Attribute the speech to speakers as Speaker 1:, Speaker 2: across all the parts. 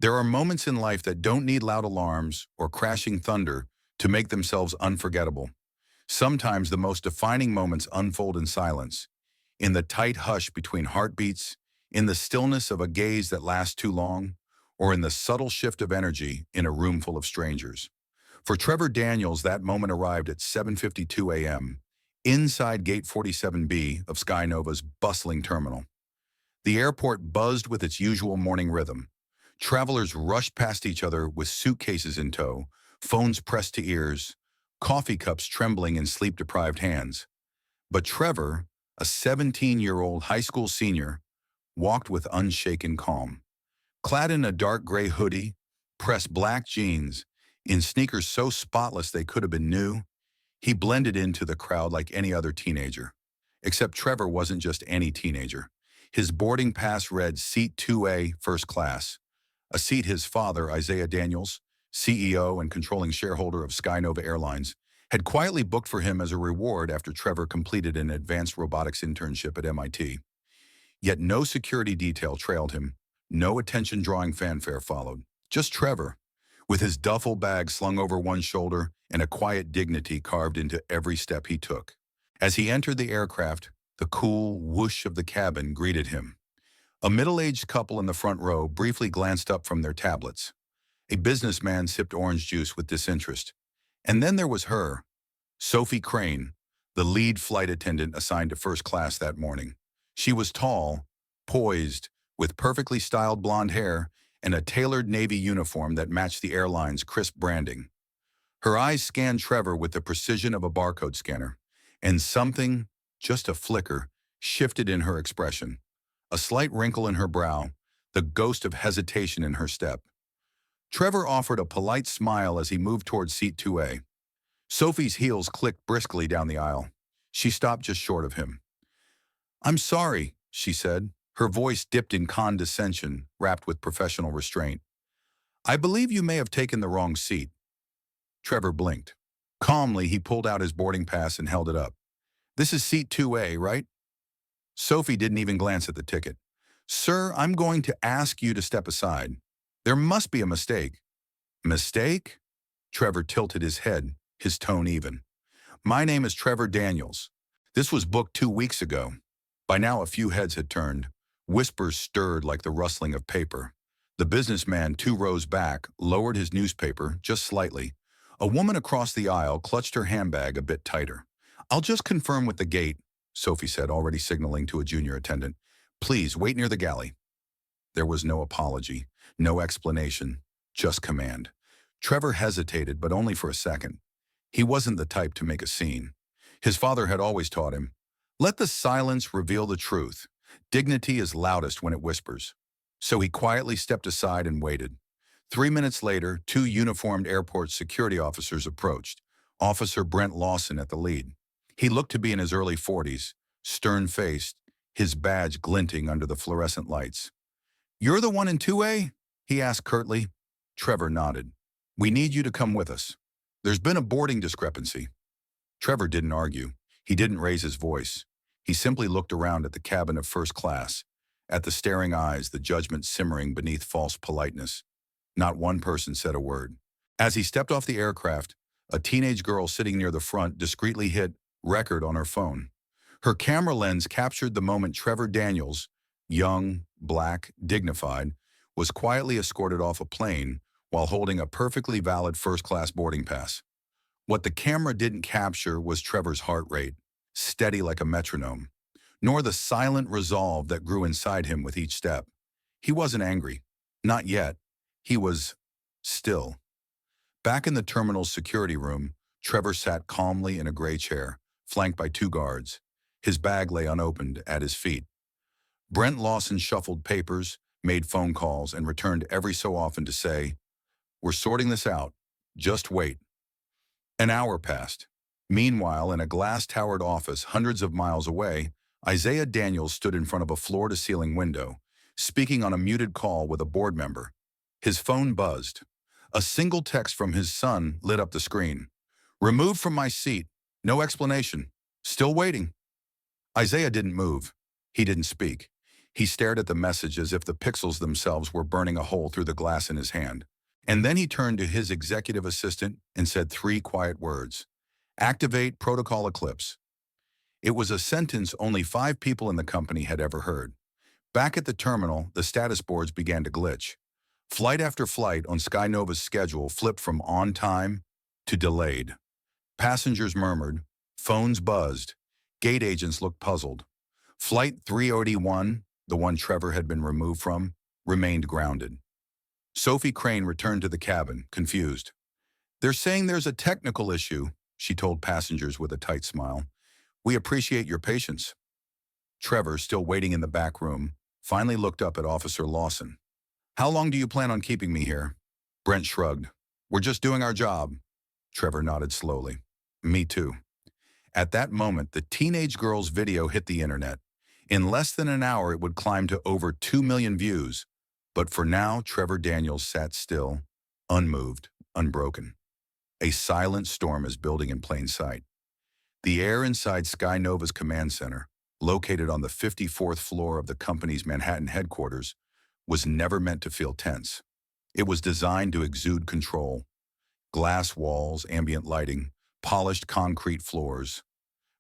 Speaker 1: There are moments in life that don't need loud alarms or crashing thunder to make themselves unforgettable. Sometimes the most defining moments unfold in silence, in the tight hush between heartbeats, in the stillness of a gaze that lasts too long, or in the subtle shift of energy in a room full of strangers. For Trevor Daniels, that moment arrived at 7:52 a.m. inside Gate 47B of SkyNova's bustling terminal. The airport buzzed with its usual morning rhythm. Travelers rushed past each other with suitcases in tow, phones pressed to ears, coffee cups trembling in sleep-deprived hands. But Trevor, a 17-year-old high school senior, walked with unshaken calm. Clad in a dark gray hoodie, pressed black jeans, in sneakers so spotless they could have been new, he blended into the crowd like any other teenager. Except Trevor wasn't just any teenager. His boarding pass read Seat 2A, First Class, a seat his father, Isaiah Daniels, CEO and controlling shareholder of SkyNova Airlines, had quietly booked for him as a reward after Trevor completed an advanced robotics internship at MIT. Yet no security detail trailed him, no attention-drawing fanfare followed. Just Trevor, with his duffel bag slung over one shoulder and a quiet dignity carved into every step he took. As he entered the aircraft, the cool whoosh of the cabin greeted him. A middle-aged couple in the front row briefly glanced up from their tablets. A businessman sipped orange juice with disinterest. And then there was her, Sophie Crane, the lead flight attendant assigned to first class that morning. She was tall, poised, with perfectly styled blonde hair and a tailored navy uniform that matched the airline's crisp branding. Her eyes scanned Trevor with the precision of a barcode scanner, and something, just a flicker, shifted in her expression. A slight wrinkle in her brow, the ghost of hesitation in her step. Trevor offered a polite smile as he moved towards seat 2A. Sophie's heels clicked briskly down the aisle. She stopped just short of him. "I'm sorry," she said, her voice dipped in condescension, wrapped with professional restraint. "I believe you may have taken the wrong seat." Trevor blinked. Calmly, he pulled out his boarding pass and held it up. "This is seat 2A, right?" Sophie didn't even glance at the ticket. "Sir, I'm going to ask you to step aside. There must be a mistake." "Mistake?" Trevor tilted his head, his tone even. "My name is Trevor Daniels. This was booked 2 weeks ago." By now a few heads had turned. Whispers stirred like the rustling of paper. The businessman 2 rows back lowered his newspaper just slightly. A woman across the aisle clutched her handbag a bit tighter. "I'll just confirm with the gate," Sophie said, already signaling to a junior attendant. "Please wait near the galley." There was no apology, no explanation, just command. Trevor hesitated, but only for a second. He wasn't the type to make a scene. His father had always taught him, "Let the silence reveal the truth. Dignity is loudest when it whispers." So he quietly stepped aside and waited. 3 minutes later, 2 uniformed airport security officers approached, Officer Brent Lawson at the lead. He looked to be in his early 40s, stern-faced, his badge glinting under the fluorescent lights. "You're the one in 2A?" he asked curtly. Trevor nodded. "We need you to come with us. There's been a boarding discrepancy." Trevor didn't argue. He didn't raise his voice. He simply looked around at the cabin of first class, at the staring eyes, the judgment simmering beneath false politeness. Not one person said a word. As he stepped off the aircraft, a teenage girl sitting near the front discreetly hit record on her phone. Her camera lens captured the moment Trevor Daniels, young, black, dignified, was quietly escorted off a plane while holding a perfectly valid first-class boarding pass. What the camera didn't capture was Trevor's heart rate, steady like a metronome, nor the silent resolve that grew inside him with each step. He wasn't angry. Not yet. He was still. Back in the terminal's security room, Trevor sat calmly in a gray chair, flanked by 2 guards. His bag lay unopened at his feet. Brent Lawson shuffled papers, made phone calls, and returned every so often to say, "We're sorting this out. Just wait." An hour passed. Meanwhile, in a glass-towered office hundreds of miles away, Isaiah Daniels stood in front of a floor-to-ceiling window, speaking on a muted call with a board member. His phone buzzed. A single text from his son lit up the screen. "Removed from my seat. No explanation. Still waiting." Isaiah didn't move. He didn't speak. He stared at the message as if the pixels themselves were burning a hole through the glass in his hand. And then he turned to his executive assistant and said 3 quiet words. Activate Protocol Eclipse. It was a sentence only 5 people in the company had ever heard. Back at the terminal, the status boards began to glitch. Flight after flight on SkyNova's schedule flipped from on time to delayed. Passengers murmured, phones buzzed, gate agents looked puzzled. Flight 381, the one Trevor had been removed from, remained grounded. Sophie Crane returned to the cabin, confused. "They're saying there's a technical issue," she told passengers with a tight smile. "We appreciate your patience." Trevor, still waiting in the back room, finally looked up at Officer Lawson. "How long do you plan on keeping me here?" Brent shrugged. "We're just doing our job." Trevor nodded slowly. "Me too." At that moment, the teenage girl's video hit the internet. In less than an hour, it would climb to over 2 million views. But for now, Trevor Daniels sat still, unmoved, unbroken. A silent storm is building in plain sight. The air inside SkyNova's command center, located on the 54th floor of the company's Manhattan headquarters, was never meant to feel tense. It was designed to exude control. Glass walls, ambient lighting, polished concrete floors.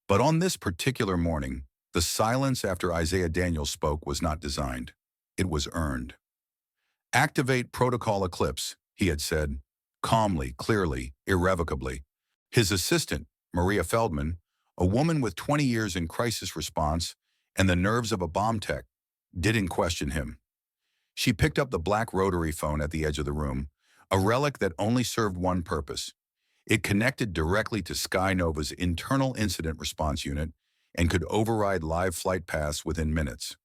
Speaker 1: But on this particular morning, the silence after Isaiah Daniels spoke was not designed. It was earned. "Activate Protocol Eclipse," he had said, calmly, clearly, irrevocably. His assistant, Maria Feldman, a woman with 20 years in crisis response and the nerves of a bomb tech, didn't question him. She picked up the black rotary phone at the edge of the room, a relic that only served one purpose. It connected directly to SkyNova's internal incident response unit and could override live flight paths within minutes.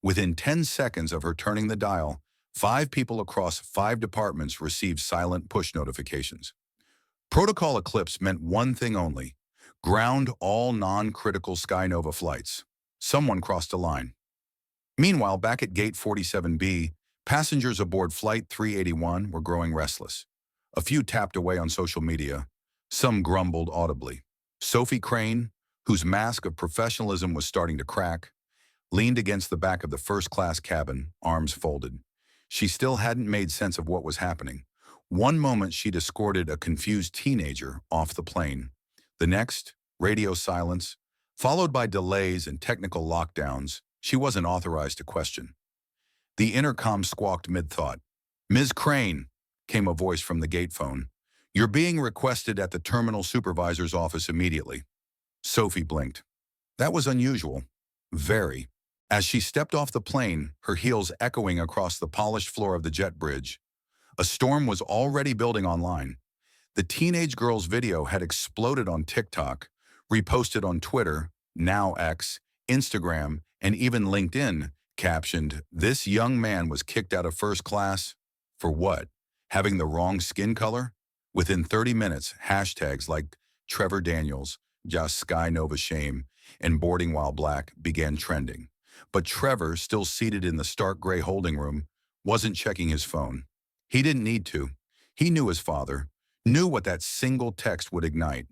Speaker 1: Within 10 seconds of her turning the dial, 5 people across 5 departments received silent push notifications. Protocol Eclipse meant one thing only: ground all non-critical SkyNova flights. Someone crossed a line. Meanwhile, back at Gate 47B, passengers aboard Flight 381 were growing restless. A few tapped away on social media. Some grumbled audibly. Sophie Crane, whose mask of professionalism was starting to crack, leaned against the back of the first-class cabin, arms folded. She still hadn't made sense of what was happening. One moment she'd escorted a confused teenager off the plane. The next, radio silence, followed by delays and technical lockdowns she wasn't authorized to question. The intercom squawked mid-thought. "Ms. Crane," came a voice from the gate phone. "You're being requested at the terminal supervisor's office immediately." Sophie blinked. That was unusual. Very. As she stepped off the plane, her heels echoing across the polished floor of the jet bridge, a storm was already building online. The teenage girl's video had exploded on TikTok, reposted on Twitter, now X, Instagram, and even LinkedIn, captioned, "This young man was kicked out of first class." For what? Having the wrong skin color? Within 30 minutes, hashtags like Trevor Daniels, Just SkyNova Shame, and Boarding While Black began trending. But Trevor, still seated in the stark gray holding room, wasn't checking his phone. He didn't need to. He knew his father, knew what that single text would ignite.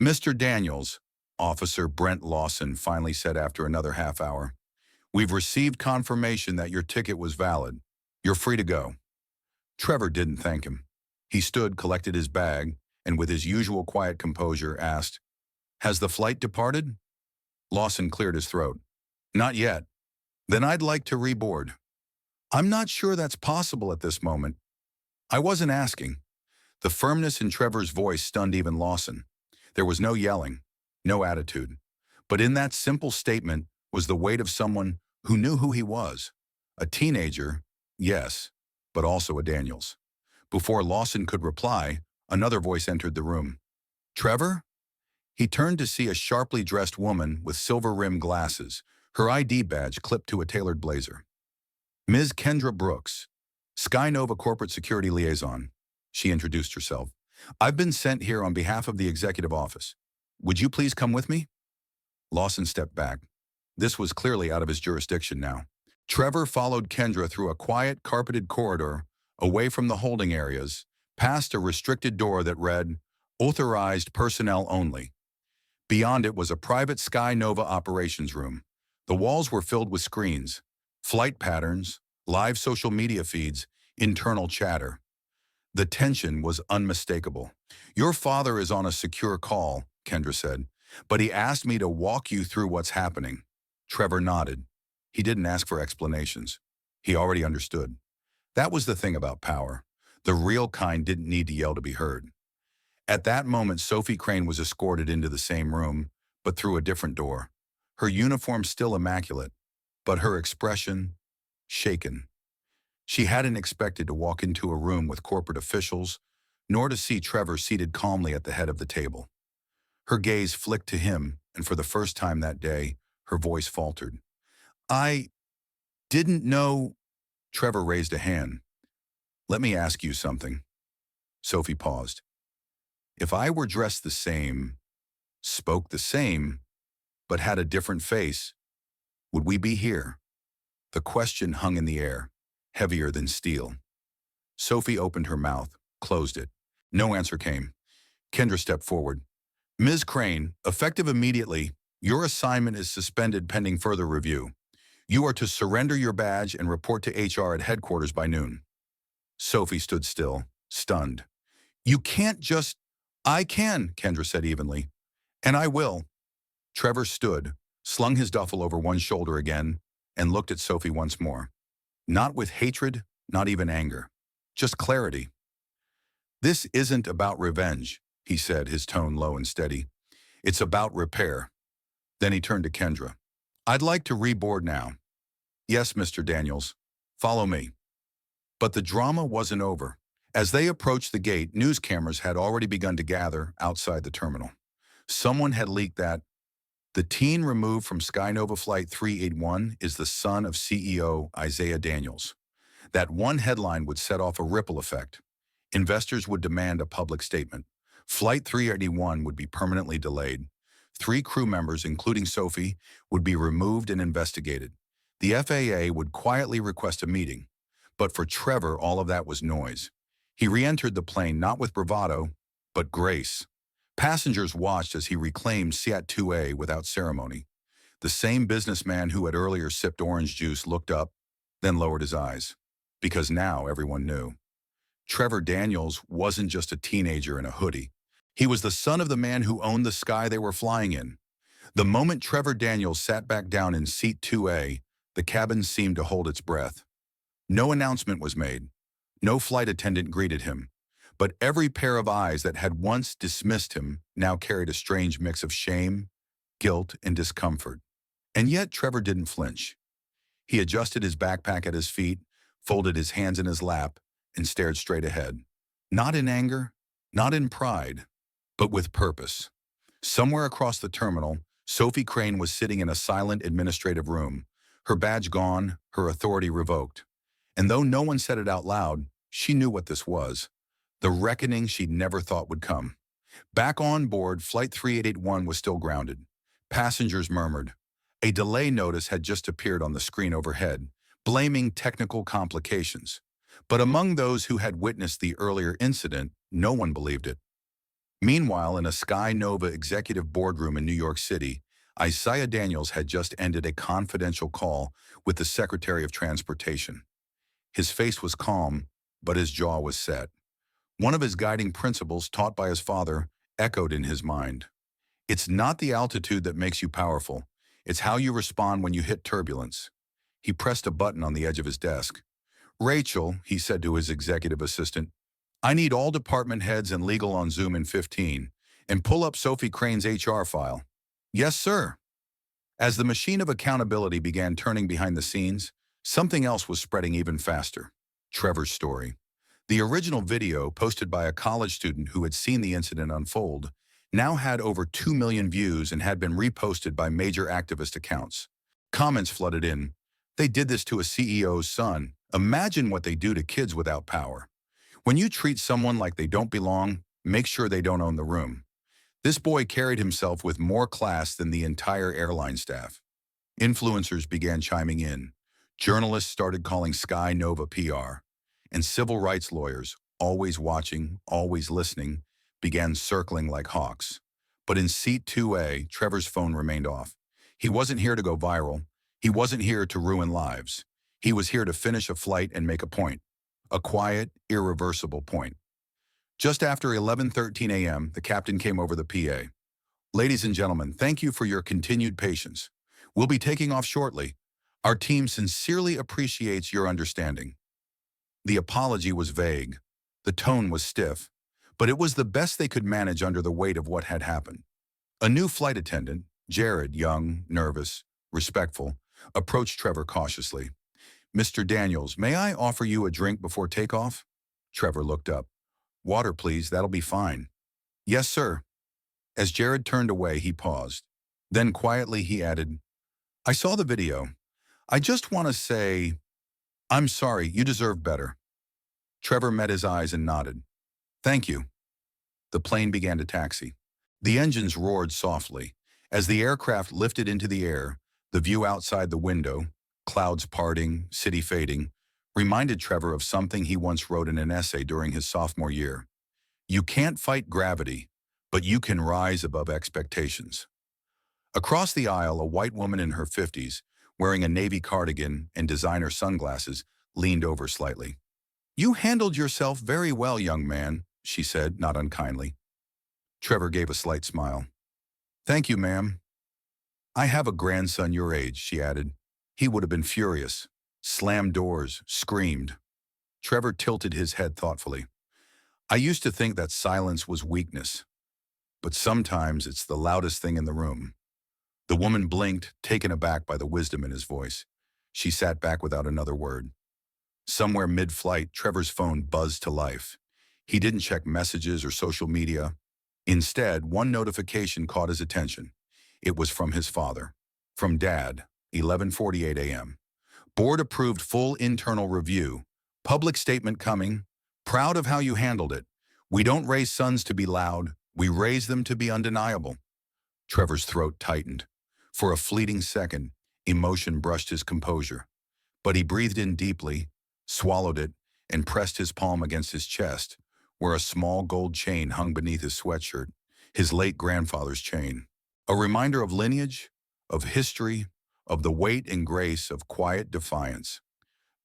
Speaker 1: "Mr. Daniels," Officer Brent Lawson finally said after another half hour, "we've received confirmation that your ticket was valid. You're free to go." Trevor didn't thank him. He stood, collected his bag, and with his usual quiet composure asked, "Has the flight departed?" Lawson cleared his throat. "Not yet." "Then I'd like to reboard." "I'm not sure that's possible at this moment." "I wasn't asking." The firmness in Trevor's voice stunned even Lawson. There was no yelling, no attitude. But in that simple statement was the weight of someone who knew who he was. A teenager, yes, but also a Daniels. Before Lawson could reply, another voice entered the room. "Trevor?" He turned to see a sharply dressed woman with silver-rimmed glasses, her ID badge clipped to a tailored blazer. "Ms. Kendra Brooks, SkyNova Corporate Security Liaison," she introduced herself. "I've been sent here on behalf of the executive office. Would you please come with me?" Lawson stepped back. This was clearly out of his jurisdiction now. Trevor followed Kendra through a quiet, carpeted corridor, away from the holding areas, past a restricted door that read, "Authorized personnel only." Beyond it was a private SkyNova operations room. The walls were filled with screens, flight patterns, live social media feeds, internal chatter. The tension was unmistakable. "Your father is on a secure call," Kendra said, "but he asked me to walk you through what's happening." Trevor nodded. He didn't ask for explanations. He already understood. That was the thing about power. The real kind didn't need to yell to be heard. At that moment, Sophie Crane was escorted into the same room, but through a different door. Her uniform still immaculate, but her expression shaken. She hadn't expected to walk into a room with corporate officials, nor to see Trevor seated calmly at the head of the table. Her gaze flicked to him, and for the first time that day, her voice faltered. "I didn't know—" Trevor raised a hand. "Let me ask you something." Sophie paused. "If I were dressed the same, spoke the same, but had a different face, would we be here?" The question hung in the air, heavier than steel. Sophie opened her mouth, closed it. No answer came. Kendra stepped forward. "Ms. Crane, effective immediately, your assignment is suspended pending further review. You are to surrender your badge and report to HR at headquarters by noon." Sophie stood still, stunned. "You can't just—" "I can," Kendra said evenly. "And I will." Trevor stood, slung his duffel over one shoulder again, and looked at Sophie once more. Not with hatred, not even anger. Just clarity. "This isn't about revenge," he said, his tone low and steady. "It's about repair." Then he turned to Kendra. "I'd like to reboard now." "Yes, Mr. Daniels. Follow me." But the drama wasn't over. As they approached the gate, news cameras had already begun to gather outside the terminal. Someone had leaked that the teen removed from SkyNova Flight 381 is the son of CEO Isaiah Daniels. That one headline would set off a ripple effect. Investors would demand a public statement. Flight 381 would be permanently delayed. 3 crew members, including Sophie, would be removed and investigated. The FAA would quietly request a meeting. But for Trevor, all of that was noise. He re-entered the plane not with bravado, but grace. Passengers watched as he reclaimed Seat 2A without ceremony. The same businessman who had earlier sipped orange juice looked up, then lowered his eyes. Because now everyone knew. Trevor Daniels wasn't just a teenager in a hoodie. He was the son of the man who owned the sky they were flying in. The moment Trevor Daniels sat back down in Seat 2A, the cabin seemed to hold its breath. No announcement was made. No flight attendant greeted him. But every pair of eyes that had once dismissed him now carried a strange mix of shame, guilt, and discomfort. And yet Trevor didn't flinch. He adjusted his backpack at his feet, folded his hands in his lap, and stared straight ahead. Not in anger, not in pride, but with purpose. Somewhere across the terminal, Sophie Crane was sitting in a silent administrative room, her badge gone, her authority revoked. And though no one said it out loud, she knew what this was. The reckoning she'd never thought would come. Back on board, Flight 381 was still grounded. Passengers murmured. A delay notice had just appeared on the screen overhead, blaming technical complications. But among those who had witnessed the earlier incident, no one believed it. Meanwhile, in a SkyNova executive boardroom in New York City, Isaiah Daniels had just ended a confidential call with the Secretary of Transportation. His face was calm, but his jaw was set. One of his guiding principles taught by his father echoed in his mind. It's not the altitude that makes you powerful. It's how you respond when you hit turbulence. He pressed a button on the edge of his desk. "Rachel," he said to his executive assistant, "I need all department heads and legal on Zoom in 15, and pull up Sophie Crane's HR file." "Yes, sir." As the machine of accountability began turning behind the scenes, something else was spreading even faster. Trevor's story. The original video, posted by a college student who had seen the incident unfold, now had over 2 million views and had been reposted by major activist accounts. Comments flooded in. "They did this to a CEO's son. Imagine what they do to kids without power. When you treat someone like they don't belong, make sure they don't own the room." This boy carried himself with more class than the entire airline staff. Influencers began chiming in. Journalists started calling SkyNova PR. And civil rights lawyers, always watching, always listening, began circling like hawks. But in Seat 2A, Trevor's phone remained off. He wasn't here to go viral. He wasn't here to ruin lives. He was here to finish a flight and make a point. A quiet, irreversible point. Just after 11:13 a.m., the captain came over the PA. "Ladies and gentlemen, thank you for your continued patience. We'll be taking off shortly. Our team sincerely appreciates your understanding." The apology was vague. The tone was stiff. But it was the best they could manage under the weight of what had happened. A new flight attendant, Jared, young, nervous, respectful, approached Trevor cautiously. "Mr. Daniels, may I offer you a drink before takeoff?" Trevor looked up. "Water, please, that'll be fine." "Yes, sir." As Jared turned away, he paused. Then quietly he added, "I saw the video. I just want to say, I'm sorry, you deserve better." Trevor met his eyes and nodded. "Thank you." The plane began to taxi. The engines roared softly. As the aircraft lifted into the air, the view outside the window, clouds parting, city fading, reminded Trevor of something he once wrote in an essay during his sophomore year. You can't fight gravity, but you can rise above expectations. Across the aisle, a white woman in her 50s, wearing a navy cardigan and designer sunglasses, leaned over slightly. "You handled yourself very well, young man," she said, not unkindly. Trevor gave a slight smile. "Thank you, ma'am." "I have a grandson your age," she added. He would have been furious, slammed doors, screamed. Trevor tilted his head thoughtfully. "I used to think that silence was weakness, but sometimes it's the loudest thing in the room." The woman blinked, taken aback by the wisdom in his voice. She sat back without another word. Somewhere mid-flight, Trevor's phone buzzed to life. He didn't check messages or social media. Instead, one notification caught his attention. It was from his father. From Dad, 11:48 a.m. "Board approved full internal review. Public statement coming. Proud of how you handled it. We don't raise sons to be loud. We raise them to be undeniable." Trevor's throat tightened. For a fleeting second, emotion brushed his composure. But he breathed in deeply, swallowed it, and pressed his palm against his chest, where a small gold chain hung beneath his sweatshirt, his late grandfather's chain. A reminder of lineage, of history, of the weight and grace of quiet defiance.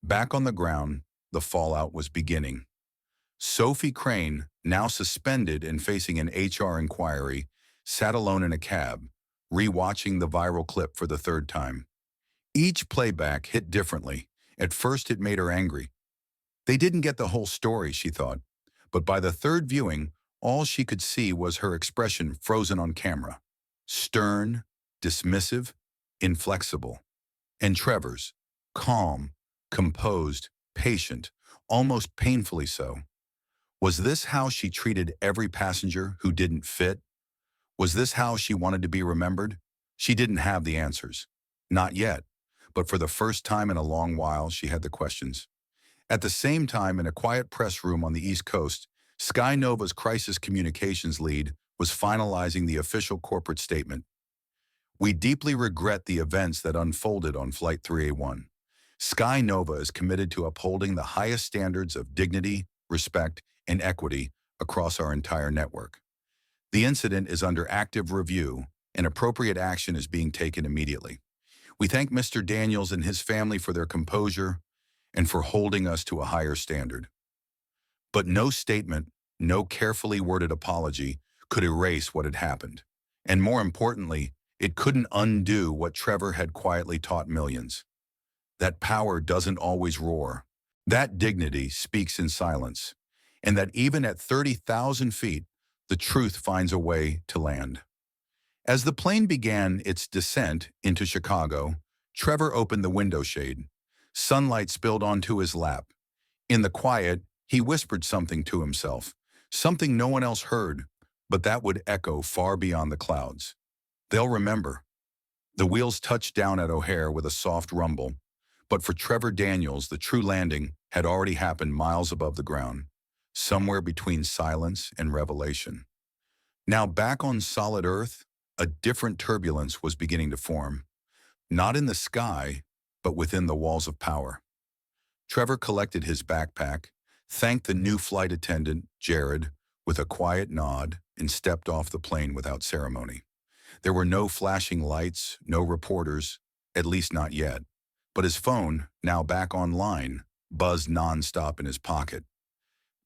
Speaker 1: Back on the ground, the fallout was beginning. Sophie Crane, now suspended and facing an HR inquiry, sat alone in a cab, re-watching the viral clip for the third time. Each playback hit differently. At first, it made her angry. They didn't get the whole story, she thought. But by the third viewing, all she could see was her expression frozen on camera. Stern, dismissive, inflexible. And Trevor's, calm, composed, patient, almost painfully so. Was this how she treated every passenger who didn't fit? Was this how she wanted to be remembered? She didn't have the answers. Not yet. But for the first time in a long while, she had the questions. At the same time, in a quiet press room on the East Coast, SkyNova's crisis communications lead was finalizing the official corporate statement. "We deeply regret the events that unfolded on Flight 3A1. SkyNova is committed to upholding the highest standards of dignity, respect, and equity across our entire network. The incident is under active review, and appropriate action is being taken immediately. We thank Mr. Daniels and his family for their composure and for holding us to a higher standard." But no statement, no carefully worded apology could erase what had happened. And more importantly, it couldn't undo what Trevor had quietly taught millions. That power doesn't always roar. That dignity speaks in silence. And that even at 30,000 feet, the truth finds a way to land. As the plane began its descent into Chicago, Trevor opened the window shade. Sunlight spilled onto his lap. In the quiet, he whispered something to himself, something no one else heard, but that would echo far beyond the clouds. They'll remember. The wheels touched down at O'Hare with a soft rumble, but for Trevor Daniels, the true landing had already happened miles above the ground, somewhere between silence and revelation. Now back on solid earth, a different turbulence was beginning to form, not in the sky, but within the walls of power. Trevor collected his backpack, thanked the new flight attendant, Jared, with a quiet nod, and stepped off the plane without ceremony. There were no flashing lights, no reporters, At least not yet. But his phone, now back online, buzzed nonstop in his pocket.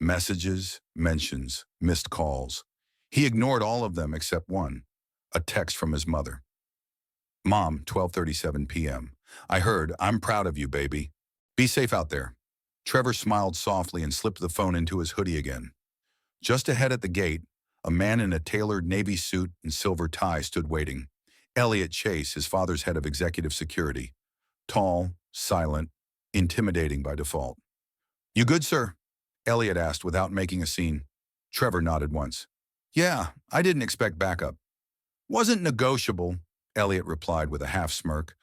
Speaker 1: Messages, mentions, missed calls. He ignored all of them except one, a text from his mother. Mom, 12:37 p.m. I heard, I'm proud of you, baby. Be safe out there. Trevor smiled softly and slipped the phone into his hoodie again. Just ahead at the gate, a man in a tailored navy suit and silver tie stood waiting. Elliot Chase, his father's head of executive security. Tall, silent, intimidating by default. You good, sir? Elliot asked without making a scene. Trevor nodded once. Yeah, I didn't expect backup. Wasn't negotiable, Elliot replied with a half smirk.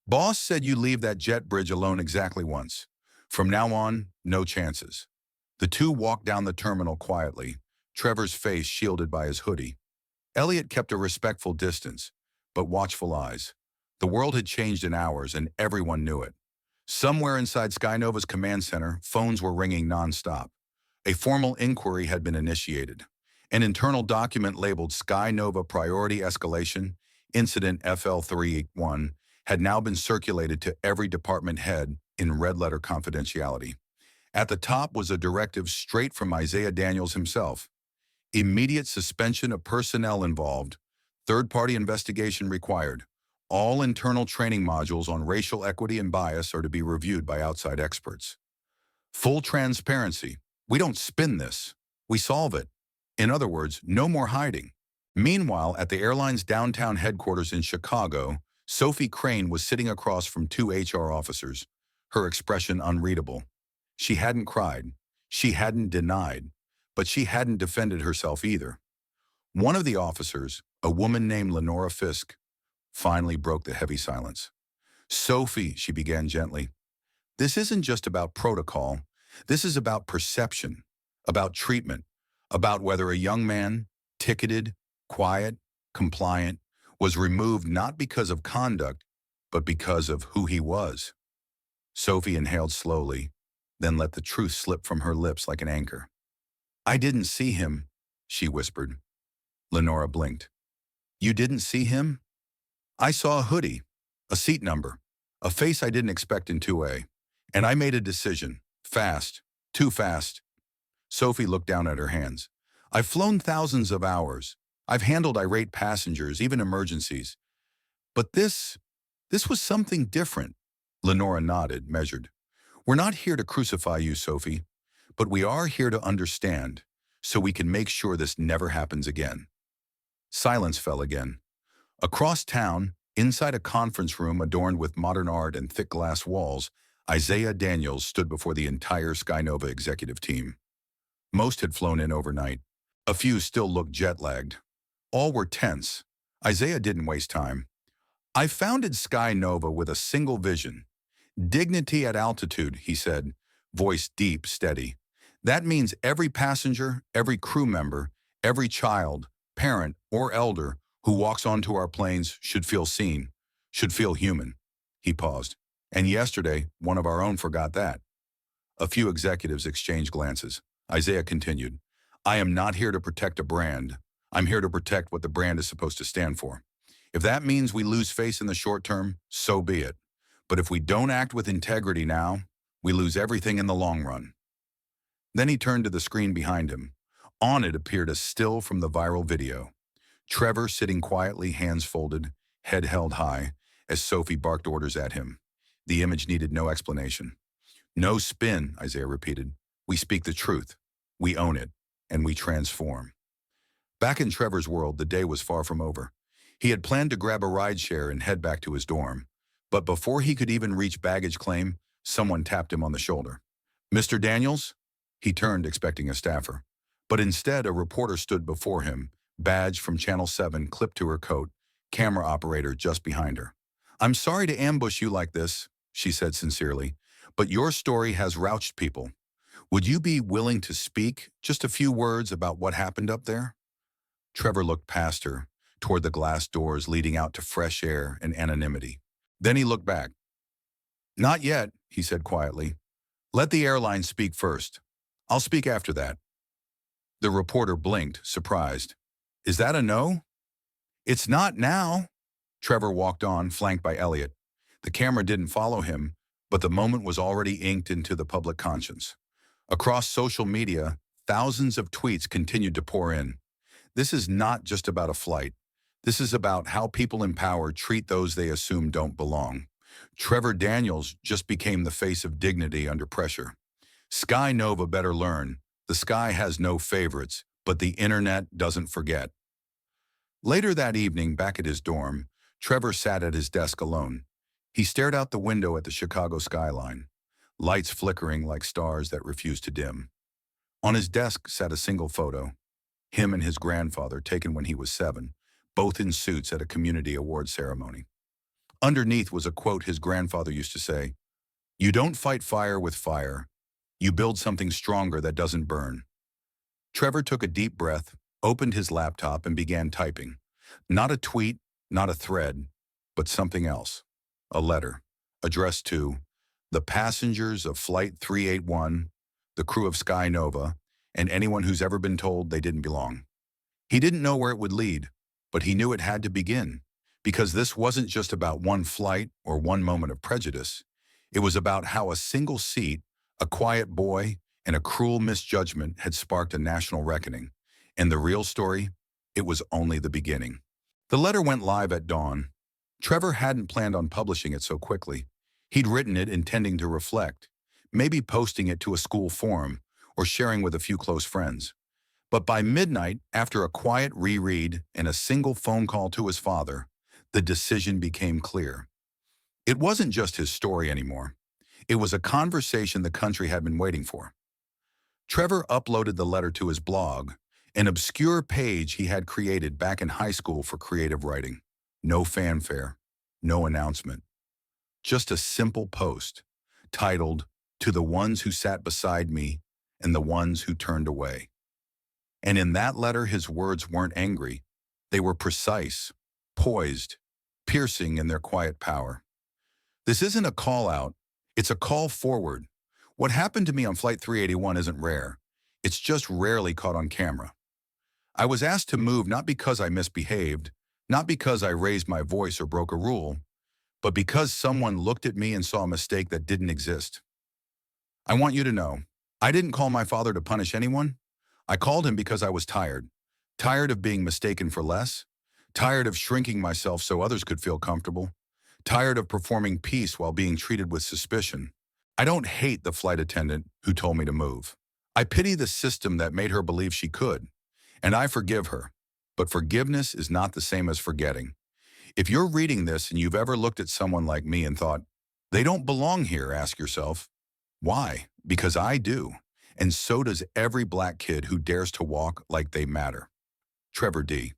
Speaker 1: Boss said you leave that jet bridge alone exactly once. From now on, no chances. The two walked down the terminal quietly, Trevor's face shielded by his hoodie. Elliot kept a respectful distance, but watchful eyes. The world had changed in hours, and everyone knew it. Somewhere inside SkyNova's command center, phones were ringing nonstop. A formal inquiry had been initiated. An internal document labeled SkyNova Priority Escalation, Incident FL31, had now been circulated to every department head in red-letter confidentiality. At the top was a directive straight from Isaiah Daniels himself. Immediate suspension of personnel involved. Third-party investigation required. All internal training modules on racial equity and bias are to be reviewed by outside experts. Full transparency. We don't spin this. We solve it. In other words, no more hiding. Meanwhile, at the airline's downtown headquarters in Chicago, Sophie Crane was sitting across from two HR officers, her expression unreadable. She hadn't cried. She hadn't denied. But she hadn't defended herself either. One of the officers, a woman named Lenora Fisk, finally broke the heavy silence. Sophie, she began gently, this isn't just about protocol. This is about perception, about treatment, about whether a young man, ticketed, quiet, compliant, was removed not because of conduct, but because of who he was. Sophie inhaled slowly, then let the truth slip from her lips like an anchor. I didn't see him, she whispered. Lenora blinked. You didn't see him? I saw a hoodie, a seat number, a face I didn't expect in 2A, and I made a decision. Fast, too fast. Sophie looked down at her hands. I've flown thousands of hours. I've handled irate passengers, even emergencies. But this was something different. Lenora nodded, measured. We're not here to crucify you, Sophie, but we are here to understand, so we can make sure this never happens again. Silence fell again. Across town, inside a conference room adorned with modern art and thick glass walls, Isaiah Daniels stood before the entire SkyNova executive team. Most had flown in overnight. A few still looked jet-lagged. All were tense. Isaiah didn't waste time. I founded SkyNova with a single vision. Dignity at altitude, he said, voice deep, steady. That means every passenger, every crew member, every child, parent, or elder who walks onto our planes should feel seen, should feel human. He paused. And yesterday, one of our own forgot that. A few executives exchanged glances. Isaiah continued, I am not here to protect a brand. I'm here to protect what the brand is supposed to stand for. If that means we lose face in the short term, so be it. But if we don't act with integrity now, we lose everything in the long run. Then he turned to the screen behind him. On it appeared a still from the viral video. Trevor sitting quietly, hands folded, head held high, as Sophie barked orders at him. The image needed no explanation. No spin, Isaiah repeated. We speak the truth. We own it. And we transform. Back in Trevor's world, the day was far from over. He had planned to grab a rideshare and head back to his dorm. But before he could even reach baggage claim, someone tapped him on the shoulder. Mr. Daniels? He turned, expecting a staffer. But instead, a reporter stood before him, badge from Channel 7 clipped to her coat, camera operator just behind her. I'm sorry to ambush you like this, she said sincerely, but your story has rouched people. Would you be willing to speak just a few words about what happened up there? Trevor looked past her, toward the glass doors leading out to fresh air and anonymity. Then he looked back. Not yet, he said quietly. Let the airline speak first. I'll speak after that. The reporter blinked, surprised. Is that a no? It's not now. Trevor walked on, flanked by Elliot. The camera didn't follow him, but the moment was already inked into the public conscience. Across social media, thousands of tweets continued to pour in. This is not just about a flight. This is about how people in power treat those they assume don't belong. Trevor Daniels just became the face of dignity under pressure. SkyNova better learn. The sky has no favorites, but the internet doesn't forget. Later that evening, back at his dorm, Trevor sat at his desk alone. He stared out the window at the Chicago skyline, lights flickering like stars that refused to dim. On his desk sat a single photo, him and his grandfather taken when he was 7, both in suits at a community award ceremony. Underneath was a quote his grandfather used to say, "You don't fight fire with fire. You build something stronger that doesn't burn." Trevor took a deep breath, opened his laptop, and began typing. Not a tweet, not a thread, but something else. A letter, addressed to the passengers of Flight 381, the crew of SkyNova, and anyone who's ever been told they didn't belong. He didn't know where it would lead, but he knew it had to begin, because this wasn't just about one flight or one moment of prejudice. It was about how a single seat, a quiet boy, and a cruel misjudgment had sparked a national reckoning. And the real story? It was only the beginning. The letter went live at dawn. Trevor hadn't planned on publishing it so quickly. He'd written it intending to reflect, maybe posting it to a school forum or sharing with a few close friends. But by midnight, after a quiet reread and a single phone call to his father, the decision became clear. It wasn't just his story anymore. It was a conversation the country had been waiting for. Trevor uploaded the letter to his blog, an obscure page he had created back in high school for creative writing. No fanfare, no announcement. Just a simple post titled, "To the ones who sat beside me and the ones who turned away." And in that letter, his words weren't angry. They were precise, poised, piercing in their quiet power. This isn't a call out, it's a call forward. What happened to me on Flight 381 isn't rare. It's just rarely caught on camera. I was asked to move not because I misbehaved, not because I raised my voice or broke a rule, but because someone looked at me and saw a mistake that didn't exist. I want you to know, I didn't call my father to punish anyone. I called him because I was tired. Tired of being mistaken for less. Tired of shrinking myself so others could feel comfortable. Tired of performing peace while being treated with suspicion. I don't hate the flight attendant who told me to move. I pity the system that made her believe she could. And I forgive her. But forgiveness is not the same as forgetting. If you're reading this and you've ever looked at someone like me and thought, they don't belong here, ask yourself, why? Because I do. And so does every black kid who dares to walk like they matter. Trevor D.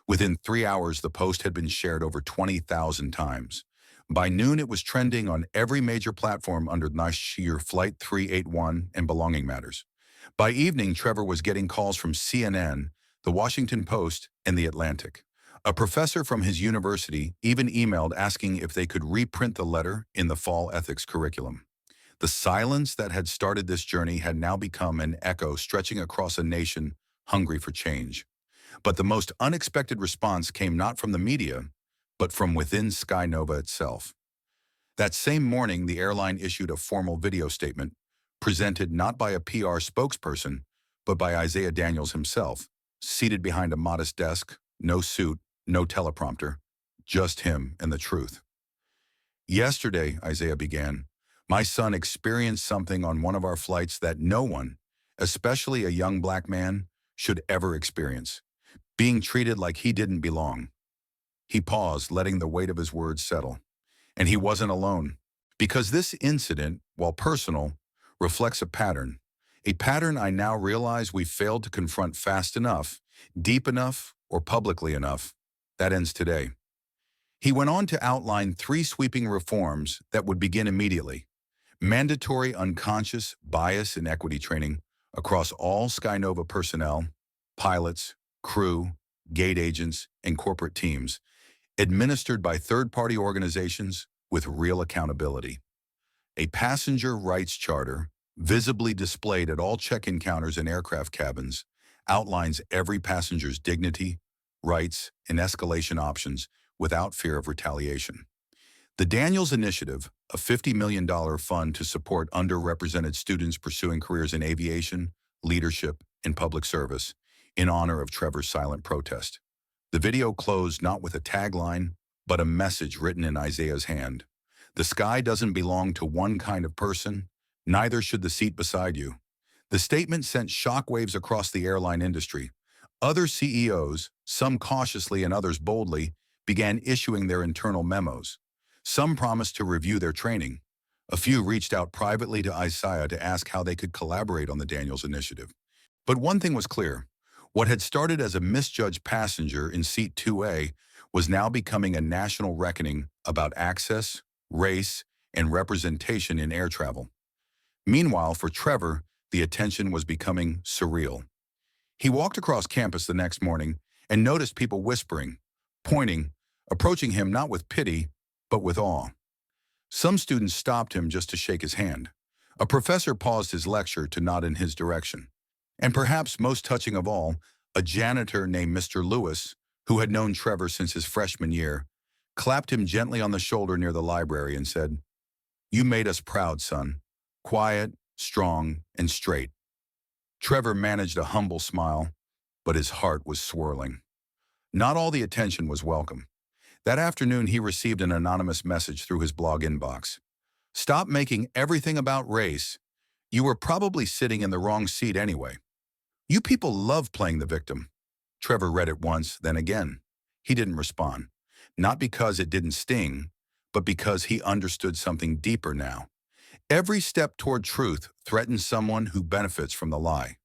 Speaker 1: Within 3 hours, the post had been shared over 20,000 times. By noon, it was trending on every major platform under Nashir Flight 381 and Belonging Matters. By evening, Trevor was getting calls from CNN, The Washington Post, and The Atlantic. A professor from his university even emailed asking if they could reprint the letter in the fall ethics curriculum. The silence that had started this journey had now become an echo stretching across a nation hungry for change. But the most unexpected response came not from the media, but from within SkyNova itself. That same morning, the airline issued a formal video statement, presented not by a PR spokesperson, but by Isaiah Daniels himself, seated behind a modest desk, no suit, no teleprompter, just him and the truth. "Yesterday," Isaiah began, "my son experienced something on one of our flights that no one, especially a young black man, should ever experience. Being treated like he didn't belong." He paused, letting the weight of his words settle. And he wasn't alone. Because this incident, while personal, reflects a pattern I now realize we failed to confront fast enough, deep enough, or publicly enough. That ends today. He went on to outline 3 sweeping reforms that would begin immediately. Mandatory unconscious bias and equity training across all SkyNova personnel, pilots, crew, gate agents, and corporate teams, administered by third-party organizations with real accountability. A passenger rights charter, visibly displayed at all check-in counters and aircraft cabins, outlines every passenger's dignity, rights, and escalation options without fear of retaliation. The Daniels Initiative, a $50 million fund to support underrepresented students pursuing careers in aviation, leadership, and public service, in honor of Trevor's silent protest. The video closed not with a tagline, but a message written in Isaiah's hand. The sky doesn't belong to one kind of person, neither should the seat beside you. The statement sent shockwaves across the airline industry. Other CEOs, some cautiously and others boldly, began issuing their internal memos. Some promised to review their training. A few reached out privately to Isaiah to ask how they could collaborate on the Daniels Initiative. But one thing was clear. What had started as a misjudged passenger in seat 2A was now becoming a national reckoning about access, race, and representation in air travel. Meanwhile, for Trevor, the attention was becoming surreal. He walked across campus the next morning and noticed people whispering, pointing, approaching him not with pity, but with awe. Some students stopped him just to shake his hand. A professor paused his lecture to nod in his direction. And perhaps most touching of all, a janitor named Mr. Lewis, who had known Trevor since his freshman year, clapped him gently on the shoulder near the library and said, "You made us proud, son. Quiet, strong, and straight." Trevor managed a humble smile, but his heart was swirling. Not all the attention was welcome. That afternoon, he received an anonymous message through his blog inbox. "Stop making everything about race. You were probably sitting in the wrong seat anyway. You people love playing the victim." Trevor read it once, then again. He didn't respond. Not because it didn't sting, but because he understood something deeper now. Every step toward truth threatens someone who benefits from the lie.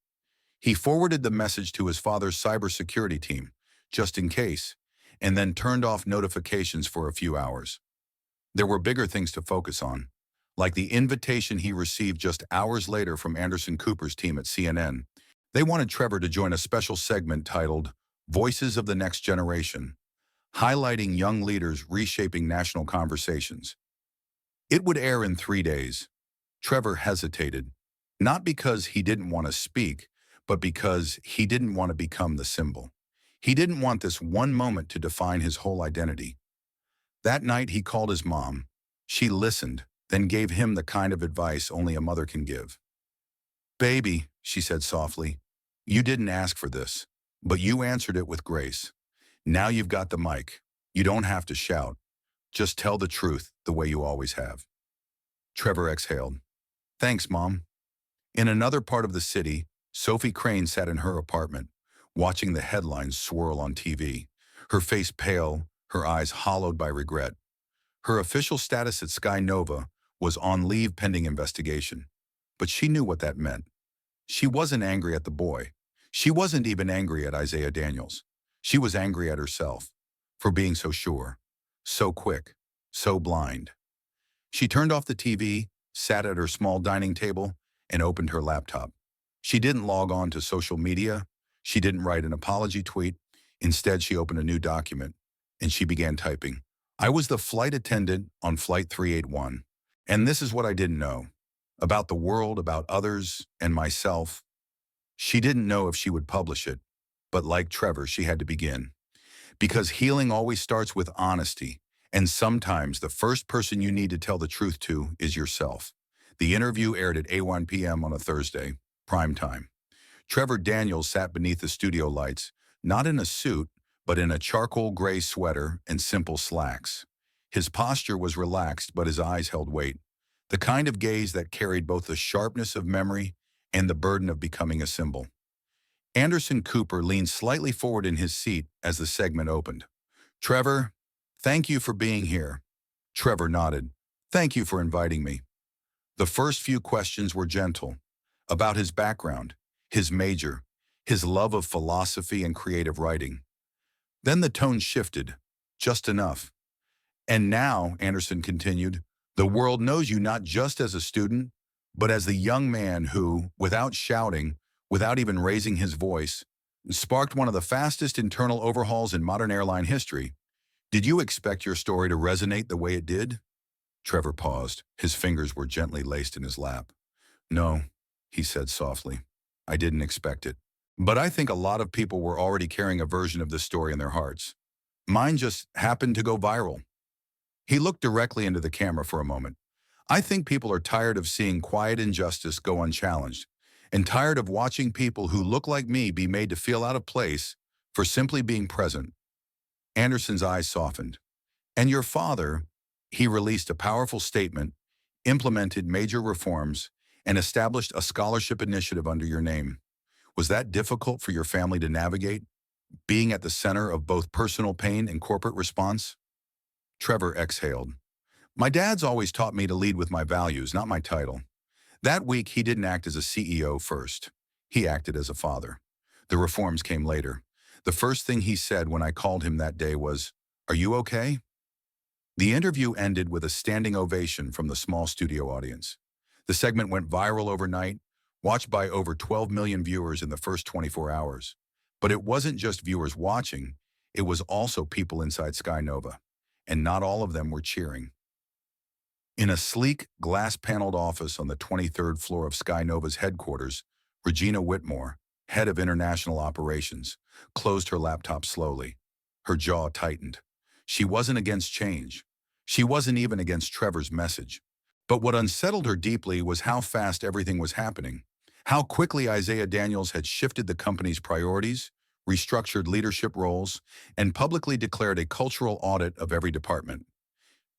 Speaker 1: He forwarded the message to his father's cybersecurity team, just in case, and then turned off notifications for a few hours. There were bigger things to focus on, like the invitation he received just hours later from Anderson Cooper's team at CNN. They wanted Trevor to join a special segment titled Voices of the Next Generation, highlighting young leaders reshaping national conversations. It would air in 3 days. Trevor hesitated, not because he didn't want to speak, but because he didn't want to become the symbol. He didn't want this one moment to define his whole identity. That night, he called his mom. She listened, then gave him the kind of advice only a mother can give. "Baby," she said softly, "you didn't ask for this, but you answered it with grace. Now you've got the mic. You don't have to shout. Just tell the truth the way you always have." Trevor exhaled. "Thanks, Mom." In another part of the city, Sophie Crane sat in her apartment, watching the headlines swirl on TV, her face pale, her eyes hollowed by regret. Her official status at SkyNova was on leave pending investigation, but she knew what that meant. She wasn't angry at the boy. She wasn't even angry at Isaiah Daniels. She was angry at herself for being so sure, so quick, so blind. She turned off the TV, sat at her small dining table, and opened her laptop. She didn't log on to social media. She didn't write an apology tweet. Instead, she opened a new document, and she began typing. "I was the flight attendant on Flight 381, and this is what I didn't know. About the world, about others, and myself." She didn't know if she would publish it, but like Trevor, she had to begin. Because healing always starts with honesty, and sometimes the first person you need to tell the truth to is yourself. The interview aired at 8:01 p.m. on a Thursday, prime time. Trevor Daniels sat beneath the studio lights, not in a suit, but in a charcoal gray sweater and simple slacks. His posture was relaxed, but his eyes held weight, the kind of gaze that carried both the sharpness of memory and the burden of becoming a symbol. Anderson Cooper leaned slightly forward in his seat as the segment opened. "Trevor, thank you for being here." Trevor nodded. "Thank you for inviting me." The first few questions were gentle, about his background, his major, his love of philosophy and creative writing. Then the tone shifted, just enough. "And now," Anderson continued, "the world knows you not just as a student, but as the young man who, without shouting, without even raising his voice, sparked one of the fastest internal overhauls in modern airline history. Did you expect your story to resonate the way it did?" Trevor paused. His fingers were gently laced in his lap. "No," he said softly. "I didn't expect it. But I think a lot of people were already carrying a version of this story in their hearts. Mine just happened to go viral." He looked directly into the camera for a moment. I think people are tired of seeing quiet injustice go unchallenged, and tired of watching people who look like me be made to feel out of place for simply being present. Anderson's eyes softened. And your father, he released a powerful statement, implemented major reforms, and established a scholarship initiative under your name. Was that difficult for your family to navigate, being at the center of both personal pain and corporate response? Trevor exhaled. My dad's always taught me to lead with my values, not my title. That week, he didn't act as a CEO first. He acted as a father. The reforms came later. The first thing he said when I called him that day was, "Are you okay?" The interview ended with a standing ovation from the small studio audience. The segment went viral overnight, watched by over 12 million viewers in the first 24 hours. But it wasn't just viewers watching, it was also people inside SkyNova. And not all of them were cheering. In a sleek, glass-paneled office on the 23rd floor of SkyNova's headquarters, Regina Whitmore, head of international operations, closed her laptop slowly. Her jaw tightened. She wasn't against change. She wasn't even against Trevor's message. But what unsettled her deeply was how fast everything was happening. How quickly Isaiah Daniels had shifted the company's priorities, restructured leadership roles, and publicly declared a cultural audit of every department.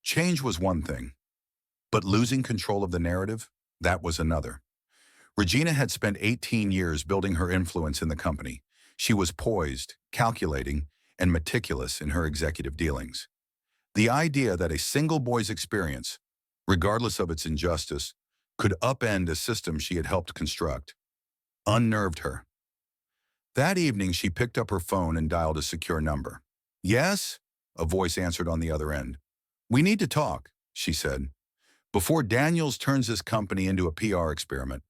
Speaker 1: Change was one thing, but losing control of the narrative, that was another. Regina had spent 18 years building her influence in the company. She was poised, calculating, and meticulous in her executive dealings. The idea that a single boy's experience, regardless of its injustice, could upend a system she had helped construct, unnerved her. That evening, she picked up her phone and dialed a secure number. "Yes?" a voice answered on the other end. "We need to talk," she said, "before Daniels turns his company into a PR experiment."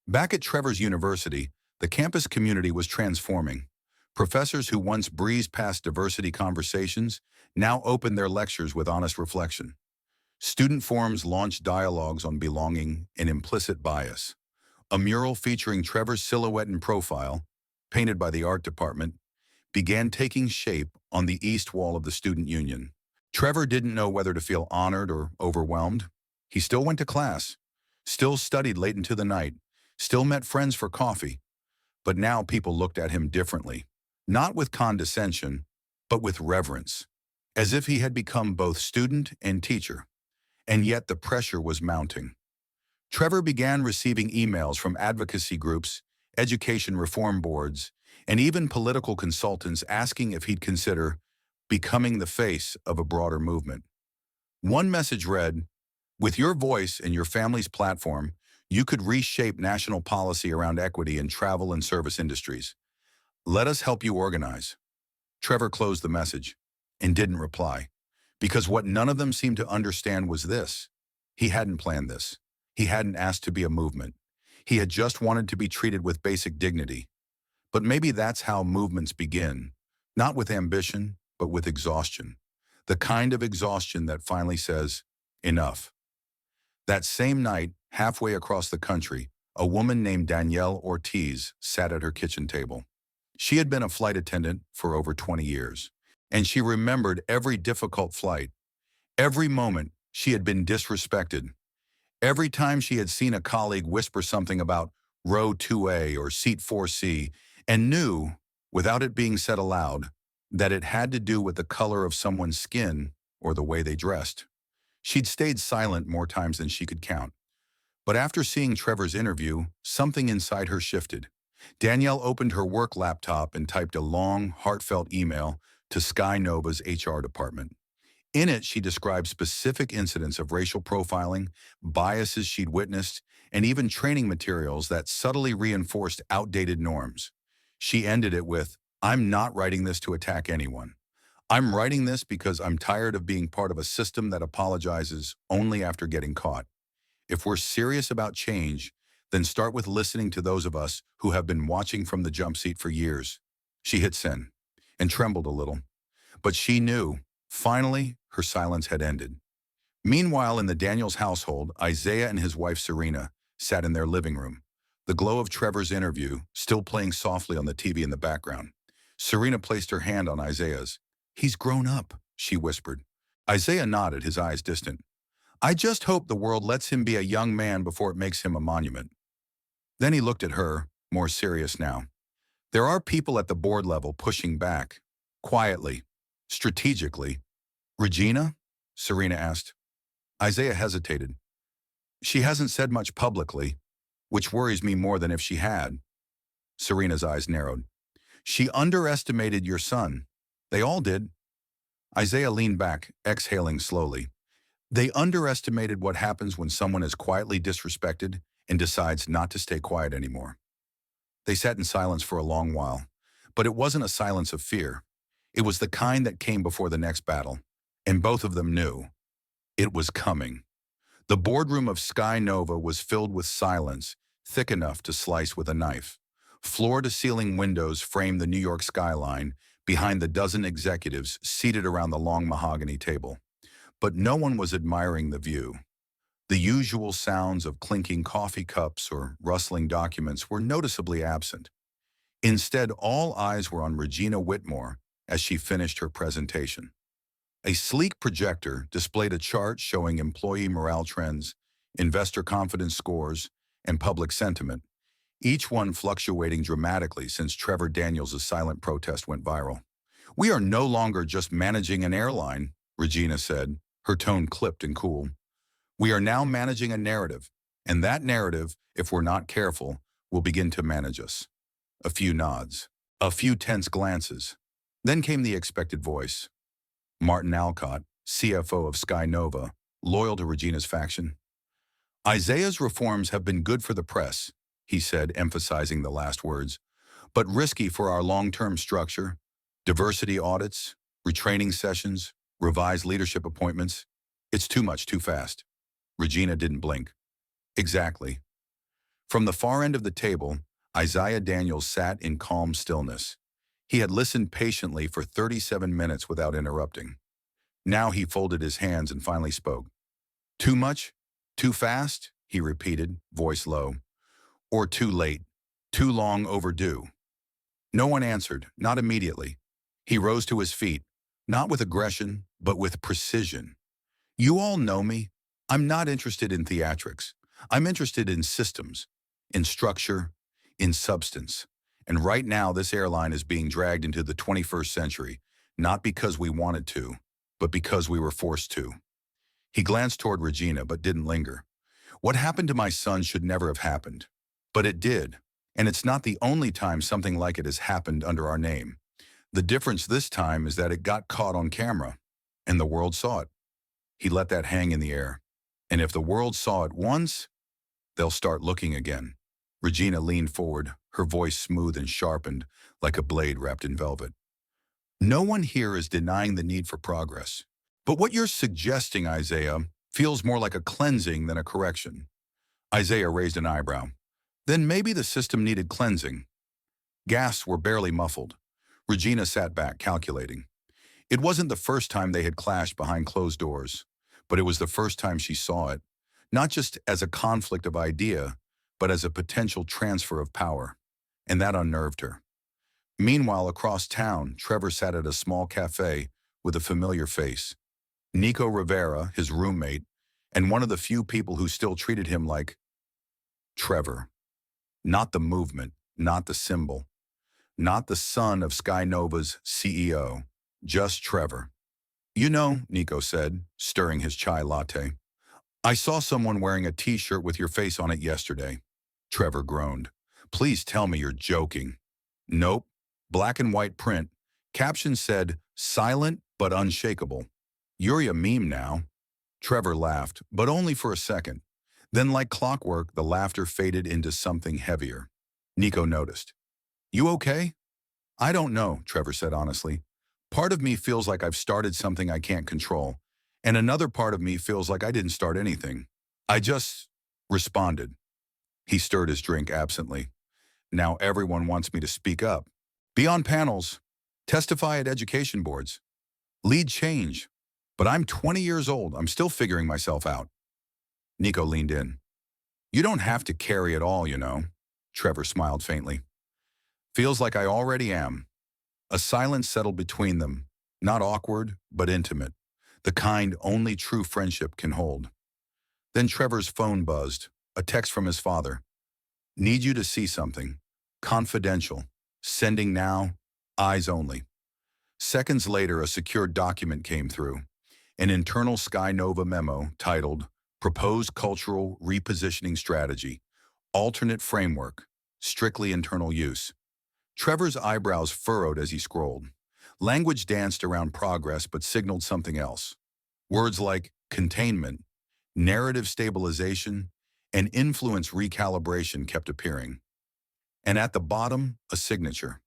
Speaker 1: Back at Trevor's university, the campus community was transforming. Professors who once breezed past diversity conversations now opened their lectures with honest reflection. Student forums launched dialogues on belonging and implicit bias. A mural featuring Trevor's silhouette and profile, painted by the art department, began taking shape on the east wall of the student union. Trevor didn't know whether to feel honored or overwhelmed. He still went to class, still studied late into the night, still met friends for coffee. But now people looked at him differently, not with condescension, but with reverence, as if he had become both student and teacher. And yet the pressure was mounting. Trevor began receiving emails from advocacy groups, education reform boards, and even political consultants asking if he'd consider becoming the face of a broader movement. One message read, "With your voice and your family's platform, you could reshape national policy around equity in travel and service industries. Let us help you organize." Trevor closed the message and didn't reply, because what none of them seemed to understand was this. He hadn't planned this. He hadn't asked to be a movement. He had just wanted to be treated with basic dignity. But maybe that's how movements begin, not with ambition, but with exhaustion. The kind of exhaustion that finally says, enough. That same night, halfway across the country, a woman named Danielle Ortiz sat at her kitchen table. She had been a flight attendant for over 20 years, and she remembered every difficult flight, every moment she had been disrespected, every time she had seen a colleague whisper something about row 2A or seat 4C, and knew, without it being said aloud, that it had to do with the color of someone's skin or the way they dressed. She'd stayed silent more times than she could count. But after seeing Trevor's interview, something inside her shifted. Danielle opened her work laptop and typed a long, heartfelt email to SkyNova's HR department. In it, she described specific incidents of racial profiling, biases she'd witnessed, and even training materials that subtly reinforced outdated norms. She ended it with, "I'm not writing this to attack anyone. I'm writing this because I'm tired of being part of a system that apologizes only after getting caught. If we're serious about change, then start with listening to those of us who have been watching from the jump seat for years." She hit send and trembled a little, but she knew, finally, her silence had ended. Meanwhile, in the Daniels household, Isaiah and his wife Serena sat in their living room, the glow of Trevor's interview still playing softly on the TV in the background. Serena placed her hand on Isaiah's. "He's grown up," she whispered. Isaiah nodded, his eyes distant. I just hope the world lets him be a young man before it makes him a monument. Then he looked at her, more serious now. There are people at the board level pushing back. Quietly. Strategically. Regina? Serena asked. Isaiah hesitated. She hasn't said much publicly, which worries me more than if she had. Serena's eyes narrowed. She underestimated your son. They all did. Isaiah leaned back, exhaling slowly. They underestimated what happens when someone is quietly disrespected and decides not to stay quiet anymore. They sat in silence for a long while, but it wasn't a silence of fear. It was the kind that came before the next battle, and both of them knew. It was coming. The boardroom of SkyNova was filled with silence, thick enough to slice with a knife. Floor-to-ceiling windows framed the New York skyline behind the dozen executives seated around the long mahogany table. But no one was admiring the view. The usual sounds of clinking coffee cups or rustling documents were noticeably absent. Instead, all eyes were on Regina Whitmore as she finished her presentation. A sleek projector displayed a chart showing employee morale trends, investor confidence scores, and public sentiment, each one fluctuating dramatically since Trevor Daniels' silent protest went viral. We are no longer just managing an airline, Regina said, her tone clipped and cool. We are now managing a narrative, and that narrative, if we're not careful, will begin to manage us. A few nods, a few tense glances. Then came the expected voice. Martin Alcott, CFO of SkyNova, loyal to Regina's faction. Isaiah's reforms have been good for the press, he said, emphasizing the last words, but risky for our long-term structure, diversity audits, retraining sessions, revised leadership appointments. It's too much, too fast. Regina didn't blink. Exactly. From the far end of the table, Isaiah Daniels sat in calm stillness. He had listened patiently for 37 minutes without interrupting. Now he folded his hands and finally spoke. Too much? Too fast? He repeated, voice low. Or too late? Too long overdue? No one answered, not immediately. He rose to his feet, not with aggression, but with precision. You all know me. I'm not interested in theatrics. I'm interested in systems, in structure, in substance. And right now, this airline is being dragged into the 21st century, not because we wanted to, but because we were forced to. He glanced toward Regina, but didn't linger. What happened to my son should never have happened. But it did. And it's not the only time something like it has happened under our name. The difference this time is that it got caught on camera, and the world saw it. He let that hang in the air. And if the world saw it once, they'll start looking again. Regina leaned forward, her voice smooth and sharpened like a blade wrapped in velvet. No one here is denying the need for progress. But what you're suggesting, Isaiah, feels more like a cleansing than a correction. Isaiah raised an eyebrow. Then maybe the system needed cleansing. Gasps were barely muffled. Regina sat back, calculating. It wasn't the first time they had clashed behind closed doors, but it was the first time she saw it, not just as a conflict of idea, but as a potential transfer of power. And that unnerved her. Meanwhile, across town, Trevor sat at a small cafe with a familiar face. Nico Rivera, his roommate, and one of the few people who still treated him like Trevor. Not the movement, not the symbol, not the son of SkyNova's CEO, just Trevor. You know, Nico said, stirring his chai latte. I saw someone wearing a t-shirt with your face on it yesterday. Trevor groaned. Please tell me you're joking. Nope. Black and white print. Caption said, silent but unshakable. You're a meme now. Trevor laughed, but only for a second. Then, like clockwork, the laughter faded into something heavier. Nico noticed. You okay? I don't know, Trevor said honestly. Part of me feels like I've started something I can't control, and another part of me feels like I didn't start anything. I just responded. He stirred his drink absently. Now everyone wants me to speak up. Be on panels. Testify at education boards. Lead change. But I'm 20 years old. I'm still figuring myself out. Nico leaned in. You don't have to carry it all, you know. Trevor smiled faintly. Feels like I already am. A silence settled between them, not awkward, but intimate. the kind only true friendship can hold. Then Trevor's phone buzzed, a text from his father. Need you to see something. Confidential. Sending now. Eyes only. Seconds later, a secured document came through. An internal SkyNova memo titled Proposed Cultural Repositioning Strategy. Alternate Framework. Strictly internal use. Trevor's eyebrows furrowed as he scrolled. Language danced around progress but signaled something else. Words like containment, narrative stabilization, and influence recalibration kept appearing. And at the bottom, a signature.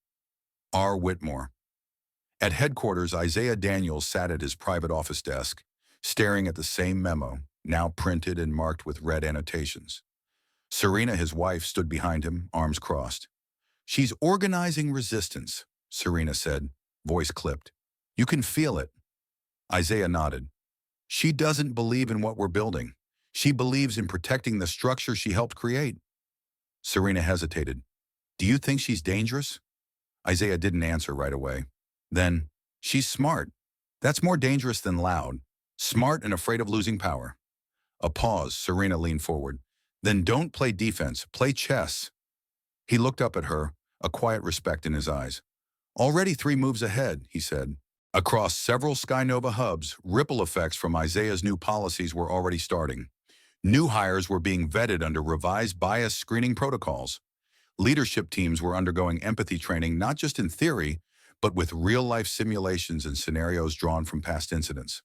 Speaker 1: R. Whitmore. At headquarters, Isaiah Daniels sat at his private office desk, staring at the same memo, now printed and marked with red annotations. Serena, his wife, stood behind him, arms crossed. She's organizing resistance, Serena said, voice clipped. You can feel it. Isaiah nodded. She doesn't believe in what we're building. She believes in protecting the structure she helped create. Serena hesitated. Do you think she's dangerous? Isaiah didn't answer right away. Then, she's smart. That's more dangerous than loud. Smart and afraid of losing power. A pause. Serena leaned forward. Then don't play defense, play chess. He looked up at her, a quiet respect in his eyes. Already 3 moves ahead, he said. Across several SkyNova hubs, ripple effects from Isaiah's new policies were already starting. New hires were being vetted under revised bias screening protocols. Leadership teams were undergoing empathy training not just in theory, but with real-life simulations and scenarios drawn from past incidents.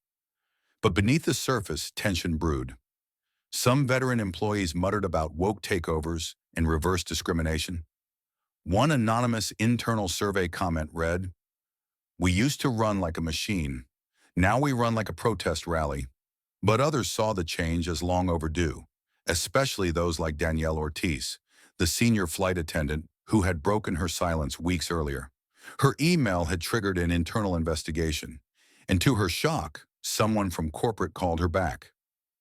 Speaker 1: But beneath the surface, tension brewed. Some veteran employees muttered about woke takeovers and reverse discrimination. One anonymous internal survey comment read, "We used to run like a machine. Now we run like a protest rally." But others saw the change as long overdue, especially those like Danielle Ortiz, the senior flight attendant who had broken her silence weeks earlier. Her email had triggered an internal investigation, and to her shock, someone from corporate called her back.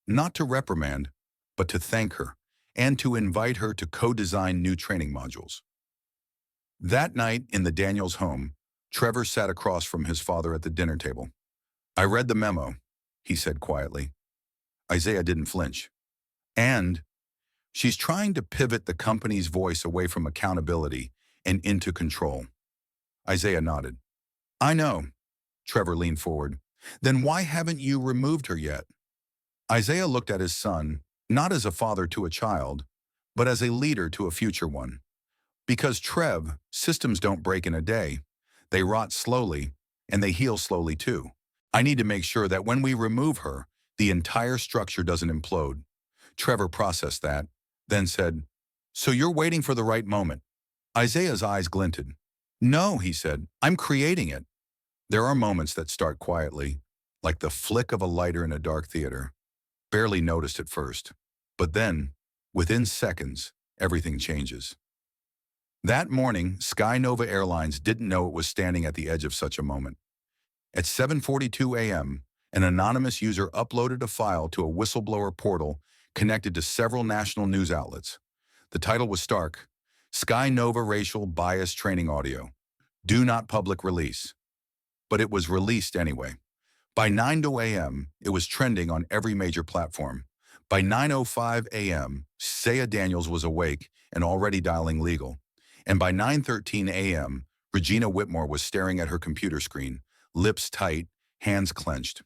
Speaker 1: Not to reprimand, but to thank her, and to invite her to co-design new training modules. That night in the Daniels home, Trevor sat across from his father at the dinner table. I read the memo, he said quietly. Isaiah didn't flinch. And she's trying to pivot the company's voice away from accountability and into control. Isaiah nodded. I know. Trevor leaned forward. Then why haven't you removed her yet? Isaiah looked at his son, not as a father to a child, but as a leader to a future one. Because Trev, systems don't break in a day. They rot slowly, and they heal slowly too. I need to make sure that when we remove her, the entire structure doesn't implode. Trevor processed that, then said, So you're waiting for the right moment. Isaiah's eyes glinted. No, he said, I'm creating it. There are moments that start quietly, like the flick of a lighter in a dark theater. Barely noticed at first. But then, within seconds, everything changes. That morning, SkyNova Airlines didn't know it was standing at the edge of such a moment. At 7:42 a.m., an anonymous user uploaded a file to a whistleblower portal connected to several national news outlets. The title was stark, SkyNova Racial Bias Training Audio. Do not public release. But it was released anyway. By 9:00 a.m., it was trending on every major platform. By 9:05 a.m., Isaiah Daniels was awake and already dialing legal. And by 9:13 a.m., Regina Whitmore was staring at her computer screen, lips tight, hands clenched.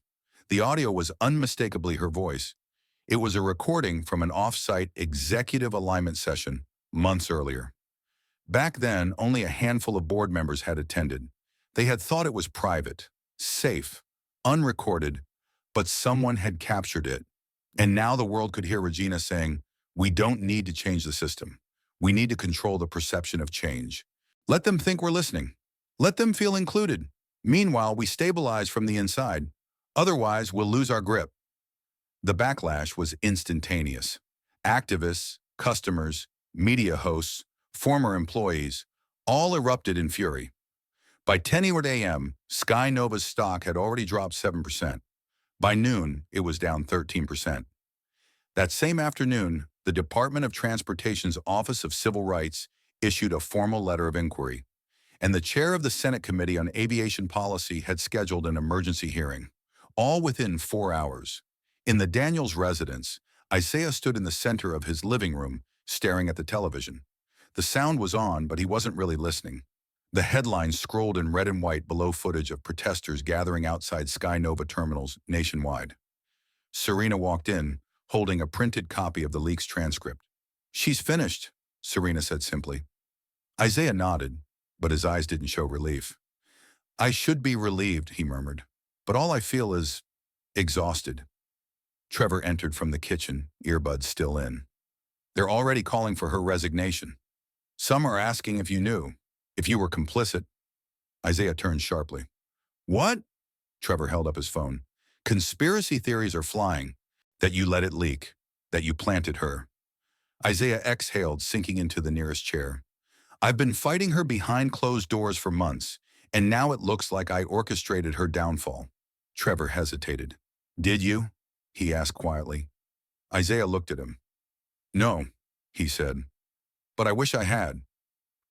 Speaker 1: The audio was unmistakably her voice. It was a recording from an off-site executive alignment session months earlier. Back then, only a handful of board members had attended. They had thought it was private, safe, unrecorded, but someone had captured it. And now the world could hear Regina saying, we don't need to change the system. We need to control the perception of change. Let them think we're listening. Let them feel included. Meanwhile, we stabilize from the inside. Otherwise, we'll lose our grip. The backlash was instantaneous. Activists, customers, media hosts, former employees, all erupted in fury. By 10 a.m., SkyNova's stock had already dropped 7%. By noon, it was down 13%. That same afternoon, the Department of Transportation's Office of Civil Rights issued a formal letter of inquiry, and the chair of the Senate Committee on Aviation Policy had scheduled an emergency hearing. all within 4 hours. In the Daniels residence, Isaiah stood in the center of his living room, staring at the television. The sound was on, but he wasn't really listening. The headlines scrolled in red and white below footage of protesters gathering outside SkyNova terminals nationwide. Serena walked in, holding a printed copy of the leak's transcript. "She's finished," Serena said simply. Isaiah nodded, but his eyes didn't show relief. "I should be relieved," he murmured, "but all I feel is exhausted." Trevor entered from the kitchen, earbuds still in. "They're already calling for her resignation. Some are asking if you knew, if you were complicit." Isaiah turned sharply. "What?" Trevor held up his phone. "Conspiracy theories are flying. That you let it leak. That you planted her." Isaiah exhaled, sinking into the nearest chair. "I've been fighting her behind closed doors for months, and now it looks like I orchestrated her downfall." Trevor hesitated. "Did you?" he asked quietly. Isaiah looked at him. "No," he said, "but I wish I had."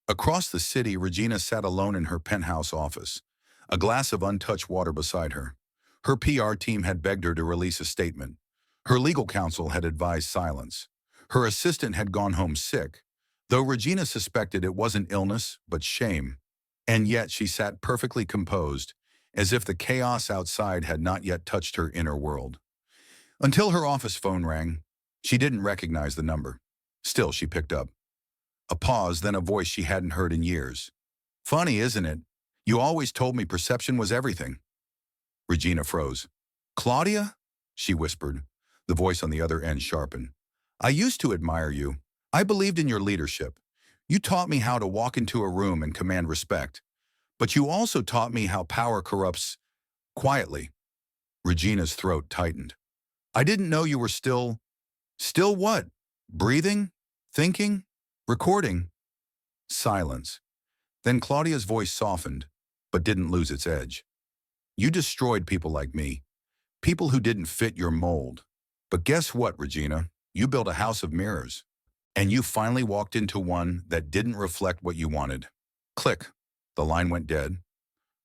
Speaker 1: Across the city, Regina sat alone in her penthouse office, a glass of untouched water beside her. Her PR team had begged her to release a statement. Her legal counsel had advised silence. Her assistant had gone home sick, though Regina suspected it wasn't illness, but shame. And yet she sat perfectly composed, as if the chaos outside had not yet touched her inner world. Until her office phone rang. She didn't recognize the number. Still, she picked up. A pause, then a voice she hadn't heard in years. "Funny, isn't it? You always told me perception was everything." Regina froze. "Claudia?" she whispered. The voice on the other end sharpened. "I used to admire you. I believed in your leadership. You taught me how to walk into a room and command respect. But you also taught me how power corrupts quietly." Regina's throat tightened. "I didn't know you were still what? Breathing? Thinking? Recording?" Silence. Then Claudia's voice softened, but didn't lose its edge. "You destroyed people like me, people who didn't fit your mold. But guess what, Regina? You built a house of mirrors, and you finally walked into one that didn't reflect what you wanted." Click. The line went dead.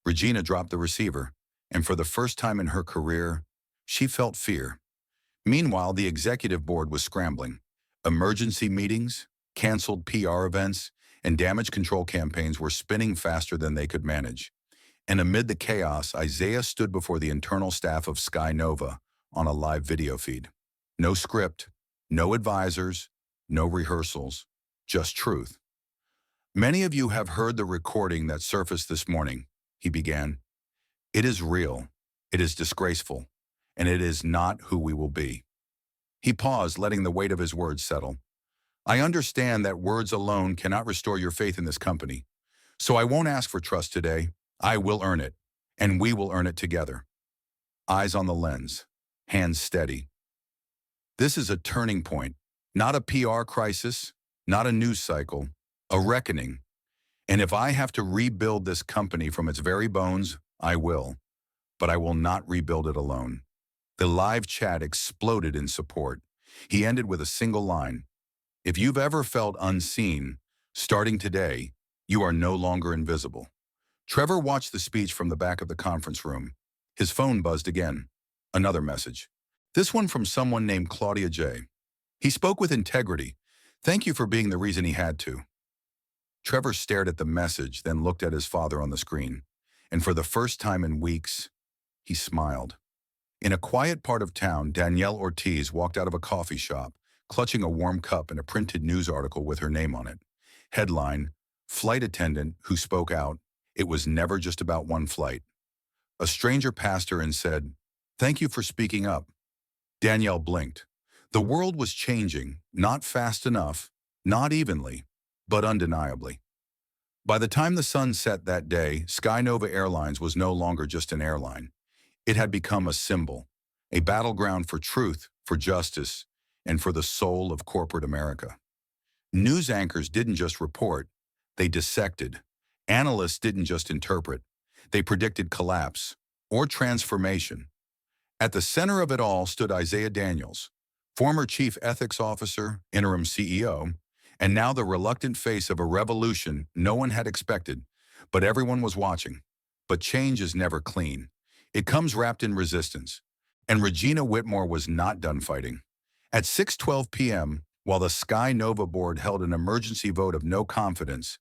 Speaker 1: Regina dropped the receiver, and for the first time in her career, she felt fear. Meanwhile, the executive board was scrambling. Emergency meetings, canceled PR events, and damage control campaigns were spinning faster than they could manage. And amid the chaos, Isaiah stood before the internal staff of SkyNova on a live video feed. No script, no advisors, no rehearsals, just truth. "Many of you have heard the recording that surfaced this morning," he began. "It is real, it is disgraceful, and it is not who we will be." He paused, letting the weight of his words settle. "I understand that words alone cannot restore your faith in this company. So I won't ask for trust today. I will earn it, and we will earn it together." Eyes on the lens, hands steady. "This is a turning point, not a PR crisis, not a news cycle, a reckoning. And if I have to rebuild this company from its very bones, I will. But I will not rebuild it alone." The live chat exploded in support. He ended with a single line. "If you've ever felt unseen, starting today, you are no longer invisible." Trevor watched the speech from the back of the conference room. His phone buzzed again. Another message. This one from someone named Claudia J. He spoke with integrity. "Thank you for being the reason he had to." Trevor stared at the message, then looked at his father on the screen. And for the first time in weeks, he smiled. In a quiet part of town, Danielle Ortiz walked out of a coffee shop, clutching a warm cup and a printed news article with her name on it. Headline, "Flight attendant who spoke out. It was never just about one flight." A stranger passed her and said, "Thank you for speaking up." Danielle blinked. The world was changing, not fast enough, not evenly, but undeniably. By the time the sun set that day, SkyNova Airlines was no longer just an airline. It had become a symbol, a battleground for truth, for justice, and for the soul of corporate America. News anchors didn't just report, they dissected. Analysts didn't just interpret, they predicted collapse or transformation. At the center of it all stood Isaiah Daniels, former chief ethics officer, interim CEO, and now the reluctant face of a revolution no one had expected, but everyone was watching. But change is never clean. It comes wrapped in resistance. And Regina Whitmore was not done fighting. At 6:12 p.m., while the SkyNova board held an emergency vote of no confidence,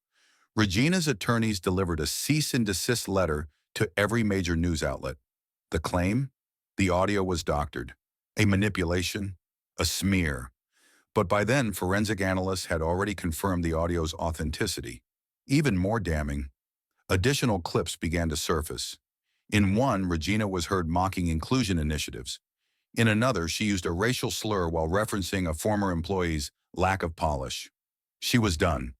Speaker 1: Regina's attorneys delivered a cease and desist letter to every major news outlet. The claim? The audio was doctored. A manipulation? A smear. But by then, forensic analysts had already confirmed the audio's authenticity. Even more damning, additional clips began to surface. In one, Regina was heard mocking inclusion initiatives. In another, she used a racial slur while referencing a former employee's lack of polish. She was done.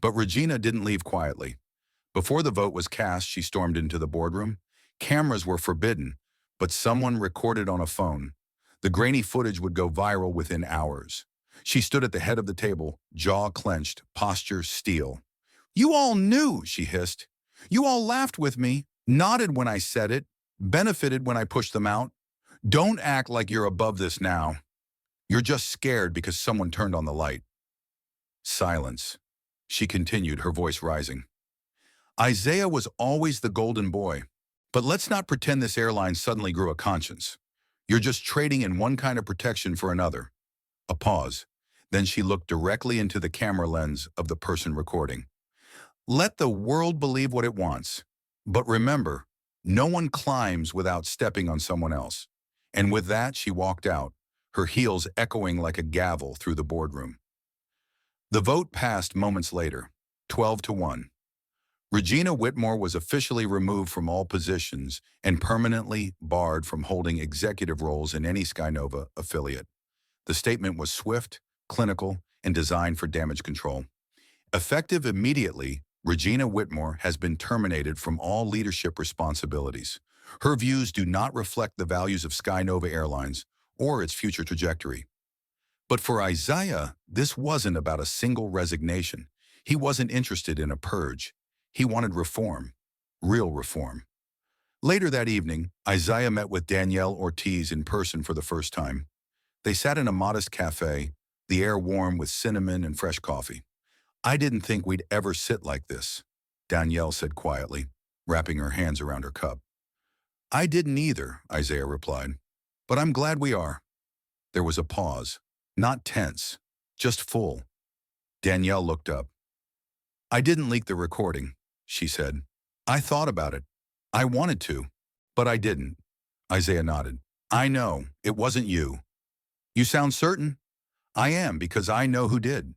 Speaker 1: But Regina didn't leave quietly. Before the vote was cast, she stormed into the boardroom. Cameras were forbidden, but someone recorded on a phone. The grainy footage would go viral within hours. She stood at the head of the table, jaw clenched, posture steel. "You all knew," she hissed. "You all laughed with me, nodded when I said it, benefited when I pushed them out. Don't act like you're above this now. You're just scared because someone turned on the light." Silence. She continued, her voice rising. "Isaiah was always the golden boy. But let's not pretend this airline suddenly grew a conscience. You're just trading in one kind of protection for another." A pause. Then she looked directly into the camera lens of the person recording. "Let the world believe what it wants. But remember, no one climbs without stepping on someone else." And with that, she walked out, her heels echoing like a gavel through the boardroom. The vote passed moments later, 12-1. Regina Whitmore was officially removed from all positions and permanently barred from holding executive roles in any SkyNova affiliate. The statement was swift, clinical, and designed for damage control. Effective immediately, Regina Whitmore has been terminated from all leadership responsibilities. Her views do not reflect the values of SkyNova Airlines or its future trajectory. But for Isaiah, this wasn't about a single resignation. He wasn't interested in a purge. He wanted reform, real reform. Later that evening, Isaiah met with Danielle Ortiz in person for the first time. They sat in a modest cafe, the air warm with cinnamon and fresh coffee. "I didn't think we'd ever sit like this," Danielle said quietly, wrapping her hands around her cup. "I didn't either," Isaiah replied. "But I'm glad we are." There was a pause. Not tense, just full. Danielle looked up. "I didn't leak the recording," she said. "I thought about it. I wanted to, but I didn't." Isaiah nodded. "I know, it wasn't you." "You sound certain." "I am, because I know who did."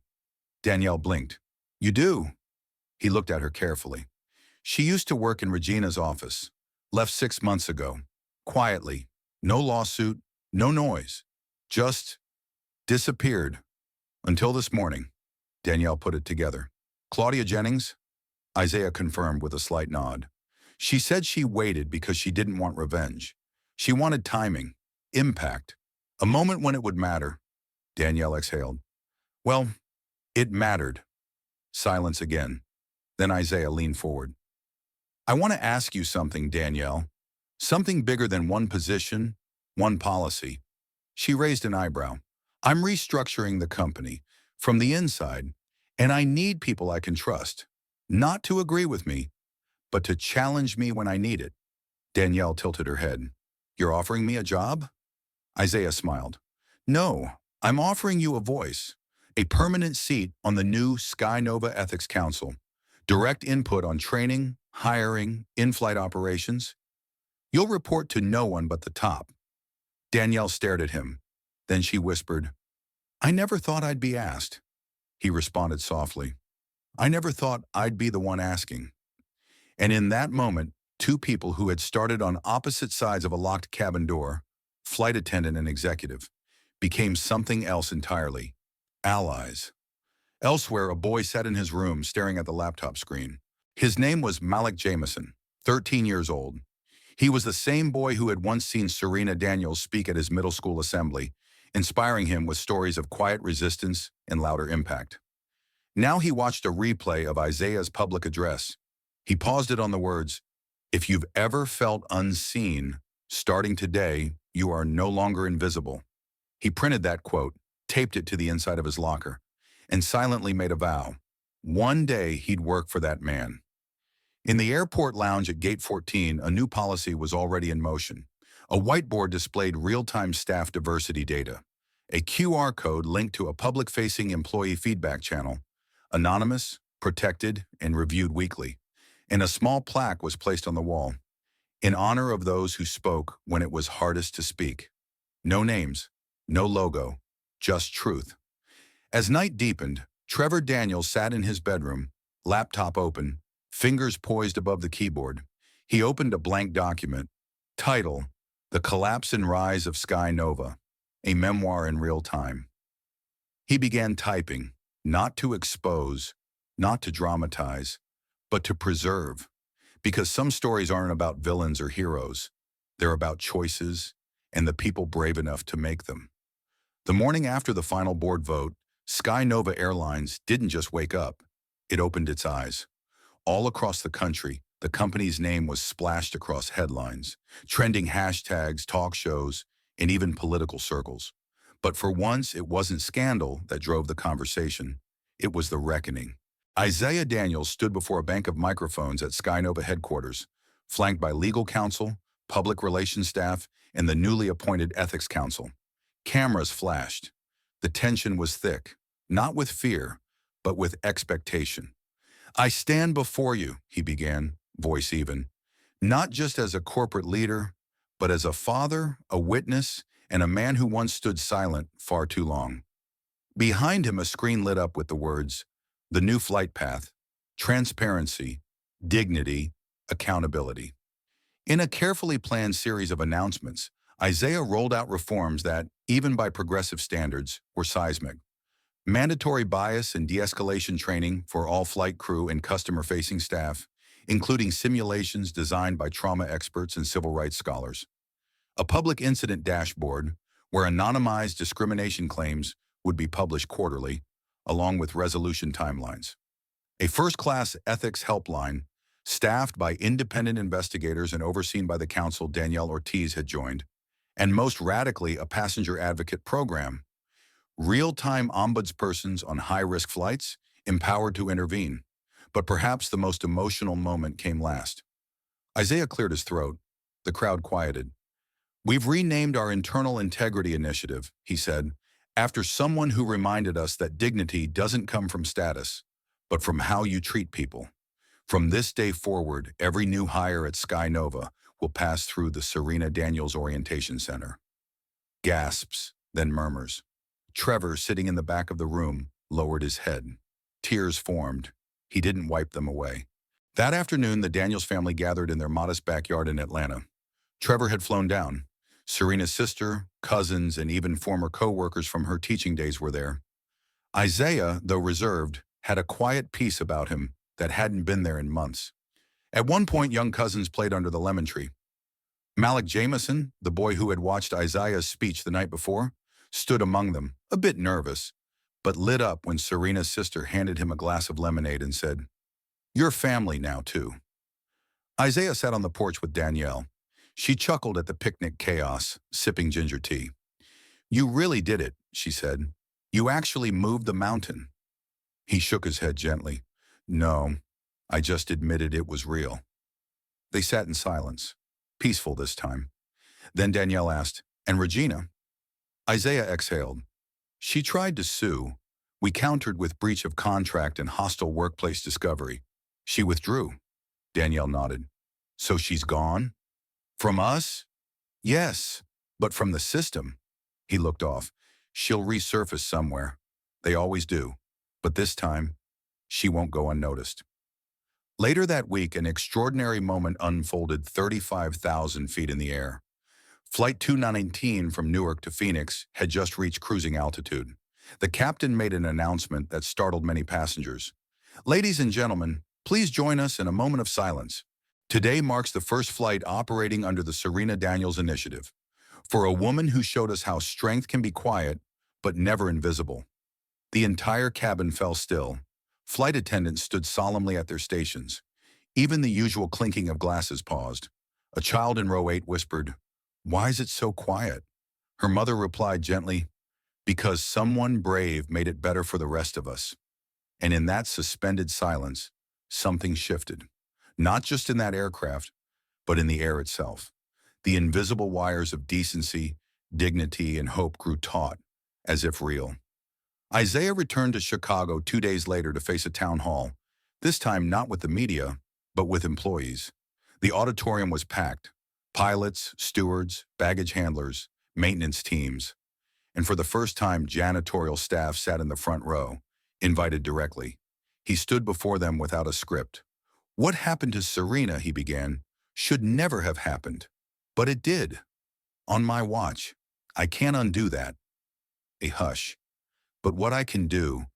Speaker 1: Danielle blinked. "You do?" He looked at her carefully. "She used to work in Regina's office. Left 6 months ago. Quietly. No lawsuit, no noise. Just disappeared. Until this morning." Danielle put it together. "Claudia Jennings?" Isaiah confirmed with a slight nod. "She said she waited because she didn't want revenge. She wanted timing, impact, a moment when it would matter." Danielle exhaled. "Well, it mattered." Silence again. Then Isaiah leaned forward. "I want to ask you something, Danielle. Something bigger than one position, one policy." She raised an eyebrow. "I'm restructuring the company from the inside, and I need people I can trust. Not to agree with me, but to challenge me when I need it." Danielle tilted her head. "You're offering me a job?" Isaiah smiled. "No, I'm offering you a voice, a permanent seat on the new SkyNova Ethics Council, direct input on training, hiring, in-flight operations. You'll report to no one but the top." Danielle stared at him. Then she whispered, "I never thought I'd be asked." He responded softly, "I never thought I'd be the one asking." And in that moment, two people who had started on opposite sides of a locked cabin door, flight attendant and executive, became something else entirely. Allies. Elsewhere, a boy sat in his room staring at the laptop screen. His name was Malik Jameson, 13 years old. He was the same boy who had once seen Serena Daniels speak at his middle school assembly, inspiring him with stories of quiet resistance and louder impact. Now he watched a replay of Isaiah's public address. He paused it on the words, "If you've ever felt unseen, starting today, you are no longer invisible." He printed that quote, taped it to the inside of his locker, and silently made a vow. One day he'd work for that man. In the airport lounge at Gate 14, a new policy was already in motion. A whiteboard displayed real-time staff diversity data. A QR code linked to a public-facing employee feedback channel, anonymous, protected, and reviewed weekly. And a small plaque was placed on the wall, in honor of those who spoke when it was hardest to speak. No names, no logo, just truth. As night deepened, Trevor Daniels sat in his bedroom, laptop open, fingers poised above the keyboard. He opened a blank document. Title: The Collapse and Rise of SkyNova, a memoir in real time. He began typing, not to expose, not to dramatize, but to preserve. Because some stories aren't about villains or heroes. They're about choices and the people brave enough to make them. The morning after the final board vote, SkyNova Airlines didn't just wake up. It opened its eyes. All across the country, the company's name was splashed across headlines, trending hashtags, talk shows, and even political circles. But for once, it wasn't scandal that drove the conversation. It was the reckoning. Isaiah Daniels stood before a bank of microphones at SkyNova headquarters, flanked by legal counsel, public relations staff, and the newly appointed ethics council. Cameras flashed. The tension was thick, not with fear, but with expectation. "I stand before you," he began, voice even, "not just as a corporate leader, but as a father, a witness, and a man who once stood silent far too long." Behind him, a screen lit up with the words, "The new flight path, transparency, dignity, accountability." In a carefully planned series of announcements, Isaiah rolled out reforms that, even by progressive standards, were seismic. Mandatory bias and de-escalation training for all flight crew and customer-facing staff, including simulations designed by trauma experts and civil rights scholars. A public incident dashboard where anonymized discrimination claims would be published quarterly, along with resolution timelines. A first-class ethics helpline, staffed by independent investigators and overseen by the counsel Danielle Ortiz had joined, and most radically, a passenger advocate program. Real-time ombudspersons on high-risk flights, empowered to intervene. But perhaps the most emotional moment came last. Isaiah cleared his throat. The crowd quieted. "We've renamed our Internal Integrity Initiative," he said, "after someone who reminded us that dignity doesn't come from status, but from how you treat people. From this day forward, every new hire at SkyNova will pass through the Serena Daniels Orientation Center." Gasps, then murmurs. Trevor, sitting in the back of the room, lowered his head. Tears formed. He didn't wipe them away. That afternoon, the Daniels family gathered in their modest backyard in Atlanta. Trevor had flown down. Serena's sister, cousins, and even former co-workers from her teaching days were there. Isaiah, though reserved, had a quiet peace about him that hadn't been there in months. At one point, young cousins played under the lemon tree. Malik Jameson, the boy who had watched Isaiah's speech the night before, stood among them, a bit nervous, but lit up when Serena's sister handed him a glass of lemonade and said, "You're family now, too." Isaiah sat on the porch with Danielle. She chuckled at the picnic chaos, sipping ginger tea. "You really did it," she said. "You actually moved the mountain." He shook his head gently. "No, I just admitted it was real." They sat in silence, peaceful this time. Then Danielle asked, "And Regina?" Isaiah exhaled. "She tried to sue. We countered with breach of contract and hostile workplace discovery. She withdrew." Danielle nodded. "So she's gone? From us?" "Yes, but from the system." He looked off. "She'll resurface somewhere. They always do. But this time, she won't go unnoticed." Later that week, an extraordinary moment unfolded 35,000 feet in the air. Flight 219 from Newark to Phoenix had just reached cruising altitude. The captain made an announcement that startled many passengers. "Ladies and gentlemen, please join us in a moment of silence. Today marks the first flight operating under the Serena Daniels Initiative, for a woman who showed us how strength can be quiet, but never invisible." The entire cabin fell still. Flight attendants stood solemnly at their stations. Even the usual clinking of glasses paused. A child in row 8 whispered, "Why is it so quiet?" Her mother replied gently, "Because someone brave made it better for the rest of us." And in that suspended silence, something shifted. not just in that aircraft, but in the air itself. The invisible wires of decency, dignity, and hope grew taut, as if real. Isaiah returned to Chicago 2 days later to face a town hall, this time not with the media, but with employees. The auditorium was packed. Pilots, stewards, baggage handlers, maintenance teams. And for the first time, janitorial staff sat in the front row, invited directly. He stood before them without a script. "What happened to Serena," he began, "should never have happened. But it did. On my watch. I can't undo that." A hush. "But what I can do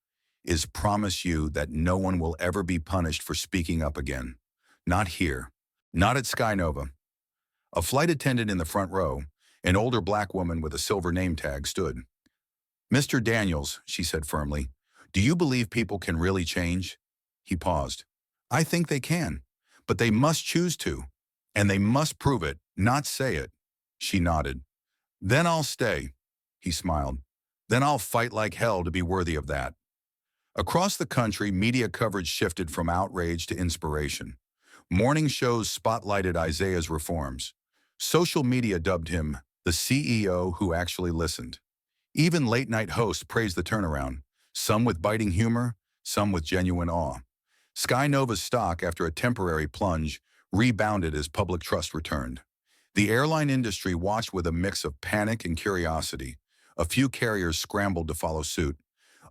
Speaker 1: is promise you that no one will ever be punished for speaking up again. Not here. Not at SkyNova." A flight attendant in the front row, an older black woman with a silver name tag, stood. "Mr. Daniels," she said firmly, "do you believe people can really change?" He paused. "I think they can, but they must choose to, and they must prove it, not say it." She nodded. "Then I'll stay," he smiled. "Then I'll fight like hell to be worthy of that." Across the country, media coverage shifted from outrage to inspiration. Morning shows spotlighted Isaiah's reforms. Social media dubbed him the CEO who actually listened. Even late-night hosts praised the turnaround, some with biting humor, some with genuine awe. SkyNova's stock, after a temporary plunge, rebounded as public trust returned. The airline industry watched with a mix of panic and curiosity. A few carriers scrambled to follow suit.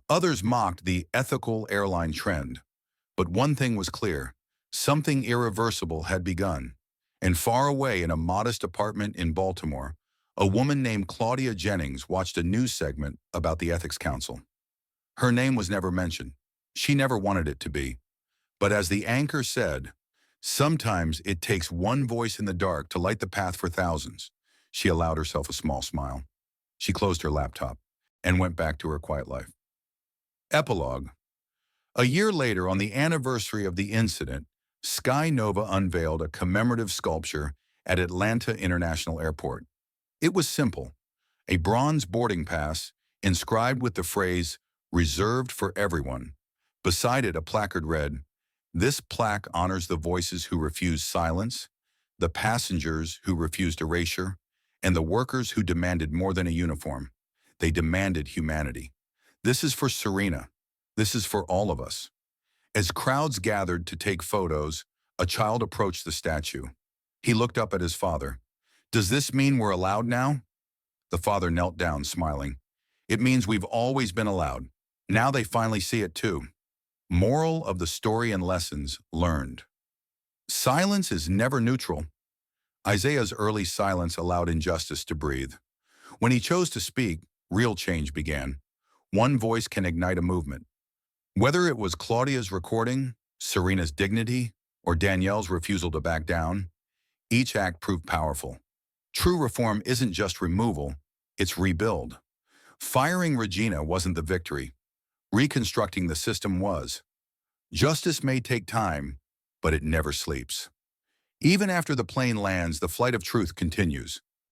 Speaker 1: Others mocked the ethical airline trend. But one thing was clear: something irreversible had begun. And far away in a modest apartment in Baltimore, a woman named Claudia Jennings watched a news segment about the Ethics Council. Her name was never mentioned. She never wanted it to be. But as the anchor said, sometimes it takes one voice in the dark to light the path for thousands. She allowed herself a small smile. She closed her laptop and went back to her quiet life. Epilogue. A year later, on the anniversary of the incident, SkyNova unveiled a commemorative sculpture at Atlanta International Airport. It was simple: a bronze boarding pass inscribed with the phrase, "Reserved for everyone." Beside it, a placard read, "This plaque honors the voices who refused silence, the passengers who refused erasure, and the workers who demanded more than a uniform. They demanded humanity. This is for Serena. This is for all of us." As crowds gathered to take photos, a child approached the statue. He looked up at his father. "Does this mean we're allowed now?" The father knelt down, smiling. "It means we've always been allowed. Now they finally see it too." Moral of the story and lessons learned. Silence is never neutral. Isaiah's early silence allowed injustice to breathe. When he chose to speak, real change began. One voice can ignite a movement. Whether it was Claudia's recording, Serena's dignity, or Danielle's refusal to back down, each act proved powerful. True reform isn't just removal, it's rebuild. Firing Regina wasn't the victory. Reconstructing the system was. Justice may take time, but it never sleeps. Even after the plane lands, the flight of truth continues.